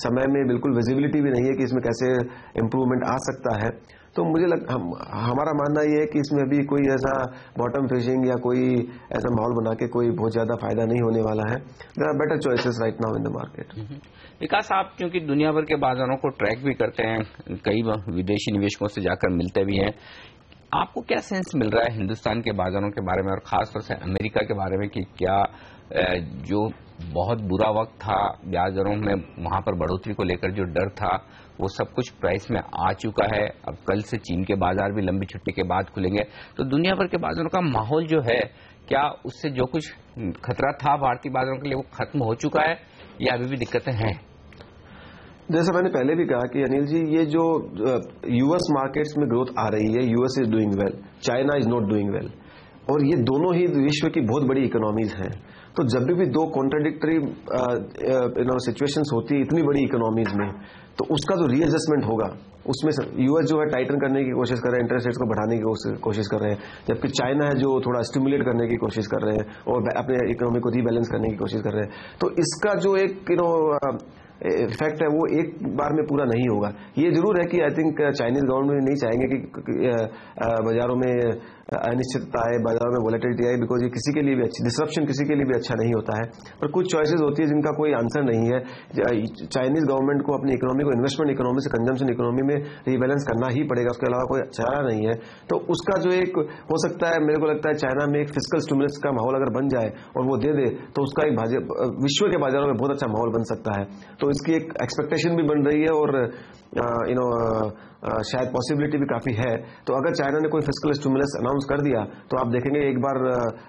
समय में बिल्कुल विजिबिलिटी भी नहीं है कि इसमें कैसे इंप्रूवमेंट आ सकता है। तो मुझे हमारा मानना ये है कि इसमें अभी कोई ऐसा बॉटम फिशिंग या कोई ऐसा माहौल बना के कोई बहुत ज्यादा फायदा नहीं होने वाला है। There are better choices right now in the market.
Vikas, आप क्योंकि दुनिया भर के बाजारों को ट्रैक भी करते हैं, कई विदेशी निवेशकों से जाकर मिलते भी हैं, आपको क्या सेंस मिल रहा है हिंदुस्तान के बाजारों के बारे में और खासतौर से अमेरिका के बारे में कि क्या जो बहुत बुरा वक्त था ब्याज दरों में, वहां पर बढ़ोतरी को लेकर जो डर था वो सब कुछ प्राइस में आ चुका है? अब कल से चीन के बाजार भी लंबी छुट्टी के बाद खुलेंगे, तो दुनिया भर के बाजारों का माहौल जो है, क्या उससे जो कुछ खतरा था भारतीय बाजारों के लिए वो खत्म हो चुका है या अभी भी दिक्कतें हैं?
जैसा मैंने पहले भी कहा कि अनिल जी, ये जो यूएस मार्केट्स में ग्रोथ आ रही है, US is doing well, China is not doing well, और ये दोनों ही विश्व की बहुत बड़ी इकोनॉमीज हैं। तो जब भी दो कॉन्ट्राडिक्टरी सिचुएशंस होती है इतनी बड़ी इकोनॉमीज में, तो उसका जो रीएडजस्टमेंट होगा उसमें यूएस जो है टाइटन करने की कोशिश कर रहे हैं, इंटरेस्ट रेट्स को बढ़ाने की कोशिश कर रहे हैं, जबकि चाइना है जो थोड़ा स्टिमुलेट करने की कोशिश कर रहे हैं और अपने इकोनॉमी को रीबैलेंस करने की कोशिश कर रहे हैं। तो इसका जो एक इफेक्ट है वो एक बार में पूरा नहीं होगा। ये जरूर है कि आई थिंक चाइनीज गवर्नमेंट नहीं चाहेंगे कि बाजारों में अनिश्चितता आए, बाजारों में वोलेटिलिटी आए, बिकॉज ये किसी के लिए भी अच्छी डिसरप्शन किसी के लिए भी अच्छा नहीं होता है। पर कुछ चॉइसेस होती है जिनका कोई आंसर नहीं है। चाइनीज गवर्नमेंट को अपनी इकोनॉमी को इन्वेस्टमेंट इकोनॉमी से कंजम्पशन इकोनॉमी में रीबैलेंस करना ही पड़ेगा, उसके अलावा कोई चारा नहीं है। तो उसका जो एक हो सकता है, मेरे को लगता है चाइना में एक फिस्कल स्टिमुलस का माहौल अगर बन जाए और वो दे दे, तो उसका एक विश्व के बाजारों में बहुत अच्छा माहौल बन सकता है। तो इसकी एक एक्सपेक्टेशन भी बन रही है और शायद पॉसिबिलिटी भी काफी है। तो अगर चाइना ने कोई फिस्कल स्टिमुलस अनाउंस कर दिया तो आप देखेंगे एक बार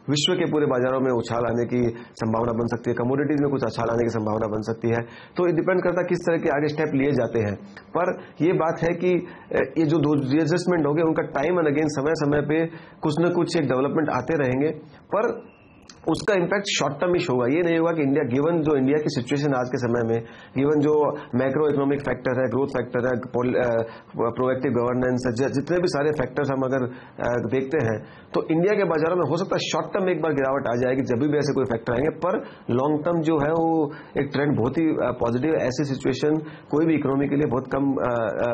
विश्व के पूरे बाजारों में उछाल आने की संभावना बन सकती है, कमोडिटीज में कुछ उछाल आने की संभावना बन सकती है। तो ये डिपेंड करता है किस तरह के आगे स्टेप लिए जाते हैं। पर ये बात है कि ये जो दो एडजस्टमेंट हो गए उनका टाइम एंड अगेन समय समय पे कुछ न कुछ एक डेवलपमेंट आते रहेंगे, पर उसका इम्पैक्ट शॉर्ट टर्मिश होगा। ये नहीं होगा कि इंडिया गिवन जो इंडिया की सिचुएशन आज के समय में, गिवन जो मैक्रो इकोनॉमिक फैक्टर है, ग्रोथ फैक्टर है, प्रोएक्टिव गवर्नेंस है, जितने भी सारे फैक्टर्स हम अगर देखते हैं तो इंडिया के बाजारों में हो सकता है शॉर्ट टर्म में एक बार गिरावट आ जाएगी जब भी ऐसे कोई फैक्टर आएंगे, पर लॉन्ग टर्म जो है वो एक ट्रेंड बहुत ही पॉजिटिव है। ऐसी सिचुएशन कोई भी इकोनॉमी के लिए बहुत कम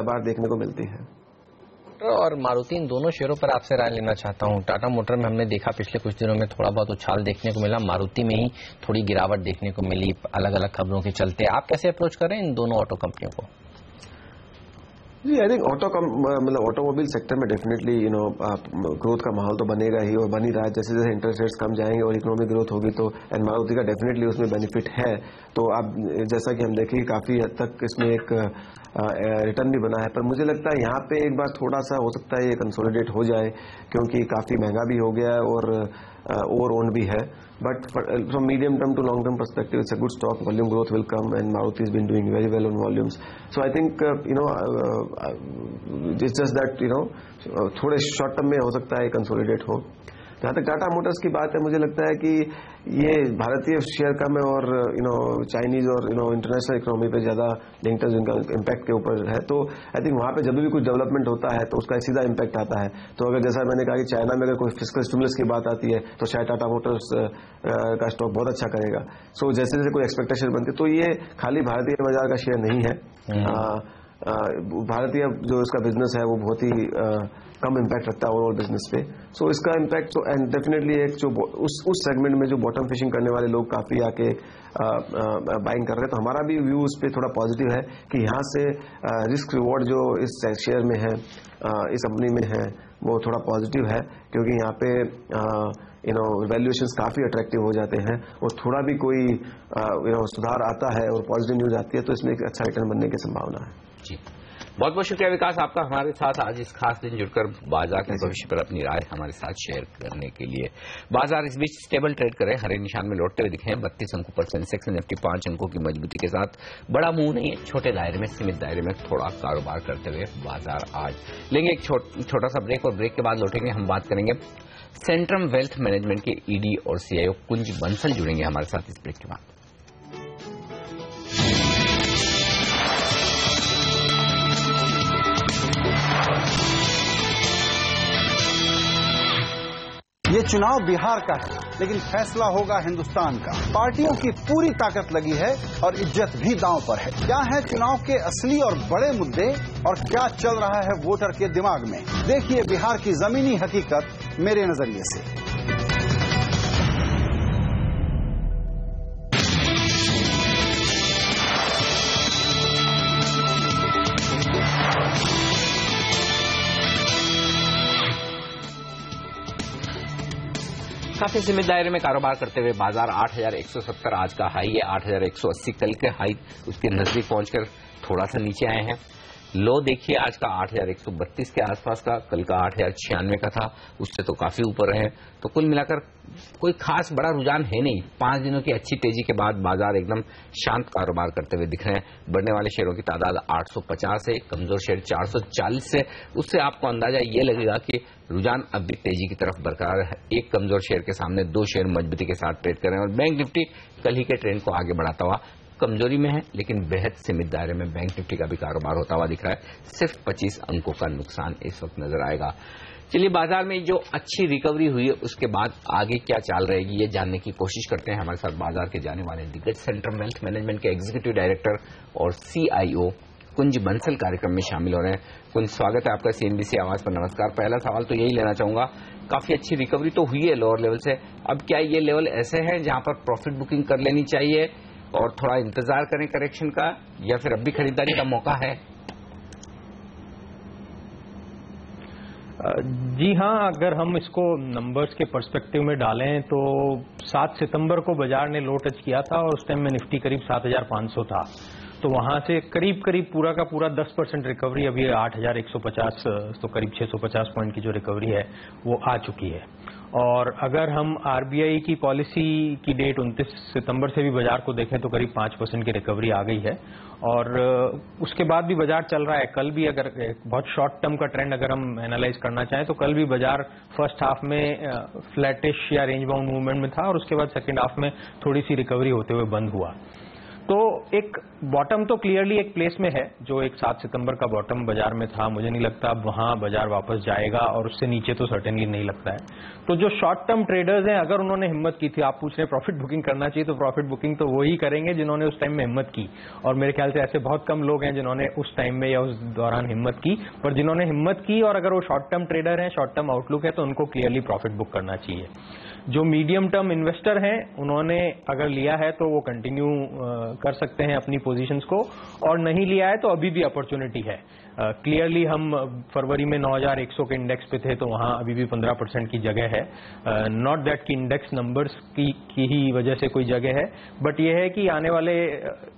बार देखने को मिलती है।
और मारुति, इन दोनों शेयरों पर आपसे राय लेना चाहता हूं। टाटा मोटर में हमने देखा पिछले कुछ दिनों में थोड़ा बहुत उछाल देखने को मिला, मारुति में ही थोड़ी गिरावट देखने को मिली अलग अलग खबरों के चलते। आप कैसे अप्रोच करें इन दोनों ऑटो कंपनियों को?
जी, आई थिंक ऑटोमोबाइल सेक्टर में डेफिनेटली ग्रोथ का माहौल तो बनेगा ही और बन ही रहा है। जैसे जैसे इंटरेस्ट रेट्स कम जाएंगे और इकोनॉमिक ग्रोथ होगी तो एंड मारुति का डेफिनेटली उसमें बेनिफिट है। तो आप जैसा कि हम देखेंगे काफी हद तक इसमें एक रिटर्न भी बना है, पर मुझे लगता है यहाँ पे एक बार थोड़ा सा हो सकता है ये कंसोलिडेट हो जाए, क्योंकि काफी महंगा भी हो गया है और ओवर ओन भी है। But from medium term to long term perspective it's a good stock, volume growth will come and Maruti has been doing very well on volumes. So I think it's just that थोड़े short term में हो सकता है consolidate हो। जहां तक Tata Motors की बात है, मुझे लगता है कि ये भारतीय शेयर कम है और चाइनीज और इंटरनेशनल इकोनॉमी पे ज्यादा लिंक्ड है जिनका इम्पैक्ट के ऊपर है। तो आई थिंक वहां पे जब भी कुछ डेवलपमेंट होता है तो उसका सीधा इम्पैक्ट आता है। तो अगर जैसा मैंने कहा कि चाइना में अगर कोई फिस्कल स्टिमुलस की बात आती है तो शायद टाटा मोटर्स का स्टॉक बहुत अच्छा करेगा। सो जैसे जैसे कोई एक्सपेक्टेशन बनती है तो ये खाली भारतीय बाजार का शेयर नहीं है। भारतीय जो इसका बिजनेस है वो बहुत ही कम इम्पैक्ट रखता है ओवरऑल बिजनेस पे। सो इसका इम्पैक्ट तो एंड डेफिनेटली एक जो उस सेगमेंट में जो बॉटम फिशिंग करने वाले लोग काफी आके बाइंग कर रहे हैं, तो हमारा भी व्यू उस पर थोड़ा पॉजिटिव है कि यहाँ से रिस्क रिवॉर्ड जो इस शेयर में है, इस कंपनी में है, वो थोड़ा पॉजिटिव है, क्योंकि यहाँ पे वैल्यूएशंस काफी अट्रैक्टिव हो जाते हैं और थोड़ा भी कोई सुधार आता है और पॉजिटिव न्यूज आती है तो इसमें एक अच्छा रिटर्न बनने की संभावना है।
जी, बहुत बहुत शुक्रिया विकास आपका हमारे साथ आज इस खास दिन जुड़कर बाजार के भविष्य पर अपनी राय हमारे साथ शेयर करने के लिए। बाजार इस बीच स्टेबल ट्रेड करे, हरे निशान में लौटते हुए दिखे हैं। 32 अंकों पर सेंसेक्स निफ्टी 5 अंकों की मजबूती के साथ, बड़ा मुंह नहीं है, छोटे दायरे में, सीमित दायरे में थोड़ा कारोबार करते हुए बाजार आज लेंगे एक छोटा सा ब्रेक, और ब्रेक के बाद लौटेंगे हम बात करेंगे सेंट्रम वेल्थ मैनेजमेंट के ईडी और सीआईओ कुंज बंसल जुड़ेंगे हमारे साथ इस ब्रेक के बाद।
ये चुनाव बिहार का है, लेकिन फैसला होगा हिंदुस्तान का। पार्टियों की पूरी ताकत लगी है और इज्जत भी दांव पर है। क्या है चुनाव के असली और बड़े मुद्दे और क्या चल रहा है वोटर के दिमाग में, देखिए बिहार की जमीनी हकीकत मेरे नजरिए से।
काफी सीमित दायरे में कारोबार करते हुए बाजार 8,170 आज का हाई है, 8,180 कल के हाई उसके नजदीक पहुंचकर थोड़ा सा नीचे आए हैं। लो देखिए आज का 8,132 के आसपास का, कल का 8,096 का था, उससे तो काफी ऊपर है। तो कुल मिलाकर कोई खास बड़ा रुझान है नहीं। 5 दिनों की अच्छी तेजी के बाद बाजार एकदम शांत कारोबार करते हुए दिख रहे हैं। बढ़ने वाले शेयरों की तादाद 850 है, कमजोर शेयर 440 से, उससे आपको अंदाजा ये लगेगा कि रुझान अब भी तेजी की तरफ बरकरार है। एक कमजोर शेयर के सामने 2 शेयर मजबूती के साथ ट्रेड कर रहे हैं और बैंक निफ्टी कल ही के ट्रेंड को आगे बढ़ाता हुआ कमजोरी में है, लेकिन बेहद सीमित दायरे में बैंक निफ्टी का भी कारोबार होता हुआ दिख रहा है। सिर्फ 25 अंकों का नुकसान इस वक्त नजर आएगा। चलिए बाजार में जो अच्छी रिकवरी हुई है उसके बाद आगे क्या चाल रहेगी ये जानने की कोशिश करते हैं। हमारे साथ बाजार के जाने वाले दिग्गज सेंट्रम वेल्थ मैनेजमेंट के एग्जीक्यूटिव डायरेक्टर और सीआईओ कुंज बंसल कार्यक्रम में शामिल हो रहे हैं। कुंज, स्वागत है आपका सीएनबीसी आवाज पर। नमस्कार। पहला सवाल तो यही लेना चाहूंगा, काफी अच्छी रिकवरी तो हुई है लोअर लेवल से, अब क्या ये लेवल ऐसे हैं जहां पर प्रॉफिट बुकिंग कर लेनी चाहिए और थोड़ा इंतजार करें करेक्शन का, या फिर अब भी खरीदारी का मौका है?
जी हाँ, अगर हम इसको नंबर्स के पर्सपेक्टिव में डालें तो 7 सितंबर को बाजार ने लो टच किया था और उस टाइम में निफ्टी करीब 7,500 था, तो वहां से करीब पूरा का पूरा 10% रिकवरी, अभी 8,150, तो करीब 650 पॉइंट की जो रिकवरी है वो आ चुकी है। और अगर हम आरबीआई की पॉलिसी की डेट 29 सितंबर से भी बाजार को देखें तो करीब 5% की रिकवरी आ गई है और उसके बाद भी बाजार चल रहा है। कल भी अगर बहुत शॉर्ट टर्म का ट्रेंड अगर हम एनालाइज करना चाहें तो कल भी बाजार फर्स्ट हाफ में फ्लैटिश या रेंज बाउंड मूवमेंट में था और उसके बाद सेकेंड हाफ में थोड़ी सी रिकवरी होते हुए बंद हुआ। तो एक बॉटम तो क्लियरली एक प्लेस में है, जो एक 7 सितंबर का बॉटम बाजार में था, मुझे नहीं लगता अब वहां बाजार वापस जाएगा और उससे नीचे तो सर्टेनली नहीं लगता है। तो जो शॉर्ट टर्म ट्रेडर्स हैं, अगर उन्होंने हिम्मत की थी, आप पूछ रहे हैं प्रॉफिट बुकिंग करना चाहिए, तो प्रॉफिट बुकिंग तो वही करेंगे जिन्होंने उस टाइम में हिम्मत की, और मेरे ख्याल से ऐसे बहुत कम लोग हैं जिन्होंने उस टाइम में या उस दौरान हिम्मत की, पर जिन्होंने हिम्मत की और अगर वो शॉर्ट टर्म ट्रेडर हैं, शॉर्ट टर्म आउटलुक है, तो उनको क्लियरली प्रॉफिट बुक करना चाहिए। जो मीडियम टर्म इन्वेस्टर हैं उन्होंने अगर लिया है तो वो कंटिन्यू कर सकते हैं अपनी पोजीशंस को, और नहीं लिया है तो अभी भी अपॉर्चुनिटी है। क्लियरली हम फरवरी में 9,100 के इंडेक्स पे थे, तो वहां अभी भी 15% की जगह है। नॉट दैट कि इंडेक्स नंबर्स की ही वजह से कोई जगह है, बट ये है कि आने वाले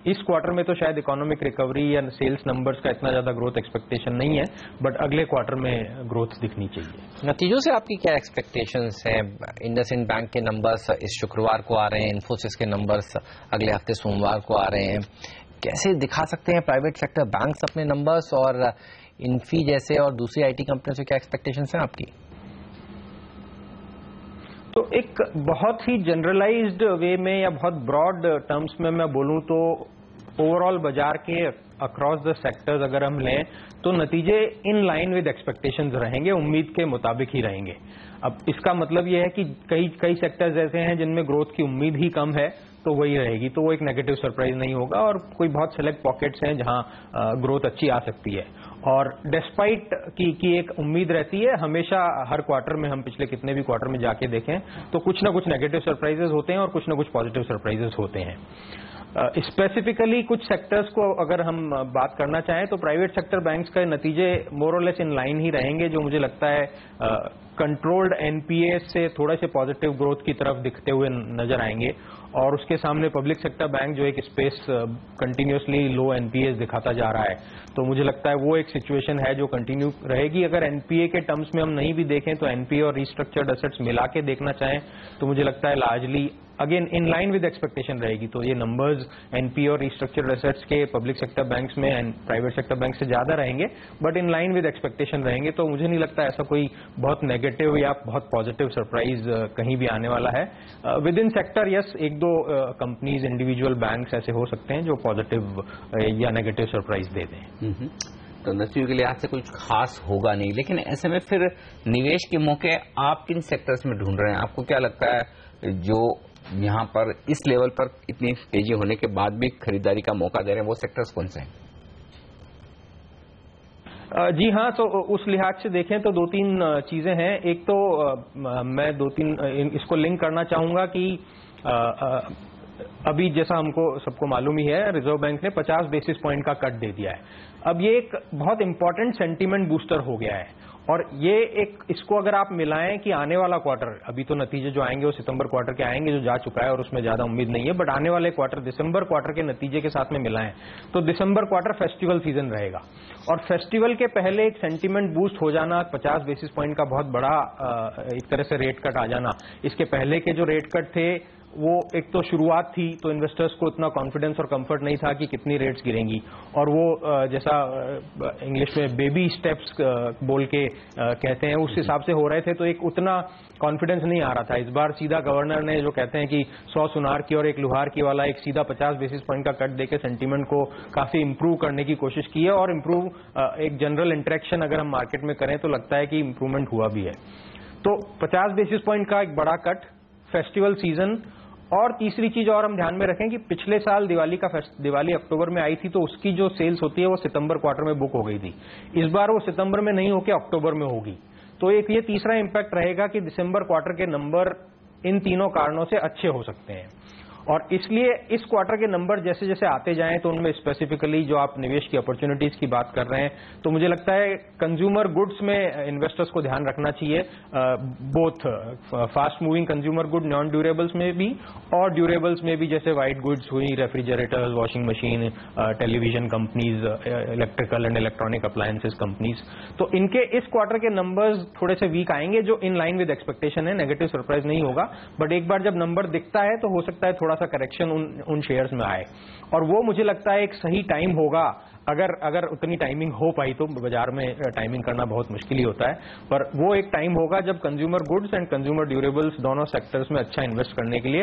इस क्वार्टर में तो शायद इकोनॉमिक रिकवरी या सेल्स नंबर्स का इतना ज्यादा ग्रोथ एक्सपेक्टेशन नहीं है, बट अगले क्वार्टर में ग्रोथ दिखनी चाहिए।
नतीजों से आपकी क्या एक्सपेक्टेशंस हैं? इंडसइंड बैंक के नंबर्स इस शुक्रवार को आ रहे हैं, इन्फोसिस के नंबर्स अगले हफ्ते सोमवार को आ रहे हैं, कैसे दिखा सकते हैं प्राइवेट सेक्टर बैंक्स अपने नंबर्स, और इन्फी जैसे और दूसरी आईटी कंपनियों से क्या एक्सपेक्टेशंस हैं आपकी?
तो एक बहुत ही जनरलाइज्ड वे में या बहुत ब्रॉड टर्म्स में मैं बोलूं तो ओवरऑल बाजार के अक्रॉस द सेक्टर्स अगर हम लें तो नतीजे इन लाइन विद एक्सपेक्टेशंस रहेंगे, उम्मीद के मुताबिक ही रहेंगे। अब इसका मतलब यह है कि कई सेक्टर्स ऐसे हैं जिनमें ग्रोथ की उम्मीद ही कम है, तो वही रहेगी, तो वो एक नेगेटिव सरप्राइज नहीं होगा। और कोई बहुत सेलेक्ट पॉकेट्स हैं जहां ग्रोथ अच्छी आ सकती है। और डिस्पाइट की एक उम्मीद रहती है हमेशा, हर क्वार्टर में हम पिछले कितने भी क्वार्टर में जाके देखें तो कुछ ना कुछ नेगेटिव सरप्राइजेस होते हैं और कुछ ना कुछ पॉजिटिव सरप्राइजेस होते हैं। स्पेसिफिकली कुछ सेक्टर्स को अगर हम बात करना चाहें तो प्राइवेट सेक्टर बैंक्स के नतीजे मोर और लेस इन लाइन ही रहेंगे, जो मुझे लगता है कंट्रोल्ड एनपीए से थोड़े से पॉजिटिव ग्रोथ की तरफ दिखते हुए नजर आएंगे। और उसके सामने पब्लिक सेक्टर बैंक जो एक स्पेस कंटिन्यूसली लो एनपीएस दिखाता जा रहा है, तो मुझे लगता है वो एक सिचुएशन है जो कंटिन्यू रहेगी। अगर एनपीए के टर्म्स में हम नहीं भी देखें तो एनपीए और रिस्ट्रक्चर्ड एसेट्स मिला के देखना चाहें तो मुझे लगता है largely again in line with expectation रहेगी। तो ये नंबर्स एनपीए और रिस्ट्रक्चर्ड एसेट्स के पब्लिक सेक्टर बैंक्स में एंड प्राइवेट सेक्टर बैंक से ज्यादा रहेंगे, but in line with expectation रहेंगे। तो मुझे नहीं लगता ऐसा कोई बहुत नेगेटिव या बहुत पॉजिटिव सरप्राइज कहीं भी आने वाला है। विद इन सेक्टर यस, एक दो कंपनीज इंडिविजुअल बैंक्स ऐसे हो सकते हैं जो पॉजिटिव या नेगेटिव सरप्राइज दे दें।
तो नतीजों के लिहाज से कुछ खास होगा नहीं, लेकिन ऐसे में फिर निवेश के मौके आप किन सेक्टर्स में ढूंढ रहे हैं? आपको क्या लगता है जो यहाँ पर इस लेवल पर इतनी तेजी होने के बाद भी खरीदारी का मौका दे रहे हैं, वो सेक्टर्स कौन से हैं?
जी हाँ, तो उस लिहाज से देखें तो दो तीन चीजें हैं। एक तो मैं दो तीन इसको लिंक करना चाहूंगा कि अभी जैसा हमको सबको मालूम ही है, रिजर्व बैंक ने 50 बेसिस पॉइंट का कट दे दिया है। अब ये एक बहुत इंपॉर्टेंट सेंटीमेंट बूस्टर हो गया है। और ये इसको अगर आप मिलाएं कि आने वाला क्वार्टर, अभी तो नतीजे जो आएंगे वो सितंबर क्वार्टर के आएंगे जो जा चुका है और उसमें ज्यादा उम्मीद नहीं है, बट आने वाले क्वार्टर दिसंबर क्वार्टर के नतीजे के साथ में मिलाएं तो दिसंबर क्वार्टर फेस्टिवल सीजन रहेगा। और फेस्टिवल के पहले एक सेंटीमेंट बूस्ट हो जाना, 50 बेसिस पॉइंट का बहुत बड़ा एक तरह से रेट कट आ जाना। इसके पहले के जो रेट कट थे वो एक तो शुरुआत थी, तो इन्वेस्टर्स को इतना कॉन्फिडेंस और कंफर्ट नहीं था कि कितनी रेट्स गिरेंगी, और वो जैसा इंग्लिश में बेबी स्टेप्स बोल के कहते हैं उस हिसाब से हो रहे थे, तो एक उतना कॉन्फिडेंस नहीं आ रहा था। इस बार सीधा गवर्नर ने जो कहते हैं कि 100 सुनार की और एक लुहार की वाला एक सीधा 50 बेसिस पॉइंट का कट देके सेंटीमेंट को काफी इंप्रूव करने की कोशिश की है। और इंप्रूव एक जनरल इंटरेक्शन अगर हम मार्केट में करें तो लगता है कि इंप्रूवमेंट हुआ भी है। तो 50 बेसिस पॉइंट का एक बड़ा कट, फेस्टिवल सीजन, और तीसरी चीज और हम ध्यान में रखें कि पिछले साल दिवाली अक्टूबर में आई थी, तो उसकी जो सेल्स होती है वो सितंबर क्वार्टर में बुक हो गई थी। इस बार वो सितंबर में नहीं होकर अक्टूबर में होगी। तो एक ये तीसरा इंपैक्ट रहेगा कि दिसंबर क्वार्टर के नंबर इन तीनों कारणों से अच्छे हो सकते हैं। और इसलिए इस क्वार्टर के नंबर जैसे जैसे आते जाएं तो उनमें स्पेसिफिकली जो आप निवेश की अपॉर्चुनिटीज की बात कर रहे हैं, तो मुझे लगता है कंज्यूमर गुड्स में इन्वेस्टर्स को ध्यान रखना चाहिए, both fast moving consumer good non durables में भी और ड्यूरेबल्स में भी, जैसे वाइट गुड्स हुई, refrigerators, washing machine, television companies, electrical and electronic appliances companies. तो इनके इस क्वार्टर के नंबर्स थोड़े से वीक आएंगे, जो इन लाइन विद एक्सपेक्टेशन है, नेगेटिव सरप्राइज नहीं होगा। बट एक बार जब नंबर दिखता है तो हो सकता है थोड़ा सा करेक्शन उन शेयर्स में आए, और वो मुझे लगता है एक सही टाइम होगा। अगर उतनी टाइमिंग हो पाई, तो बाजार में टाइमिंग करना बहुत मुश्किल ही होता है, पर वो एक टाइम होगा जब consumer goods and consumer durables दोनों सेक्टर्स में अच्छा इन्वेस्ट करने के लिए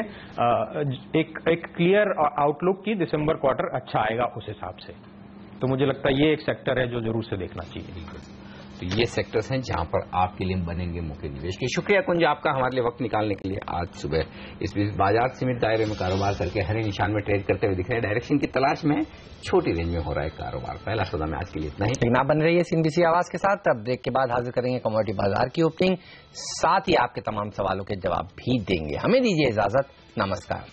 एक क्लियर आउटलुक की दिसंबर क्वार्टर अच्छा आएगा उस हिसाब से। तो मुझे लगता है ये एक सेक्टर है जो जरूर से देखना चाहिए।
तो ये सेक्टर्स हैं जहां पर आपके लिए बनेंगे मौके निवेश के। शुक्रिया कुंज आपका हमारे लिए वक्त निकालने के लिए। आज सुबह इस बीच बाजार सीमित दायरे में कारोबार करके हरे निशान में ट्रेड करते हुए दिख रहे हैं, डायरेक्शन की तलाश में, छोटी रेंज में हो रहा है कारोबार। पहला सौदा में आज के लिए इतना ही।
लेकिन आप बन रही है सीएनबीसी आवाज के साथ। अब ब्रेक के बाद हाजिर करेंगे कमोडिटी बाजार की ओपनिंग, साथ ही आपके तमाम सवालों के जवाब भी देंगे। हमें दीजिए इजाजत, नमस्कार।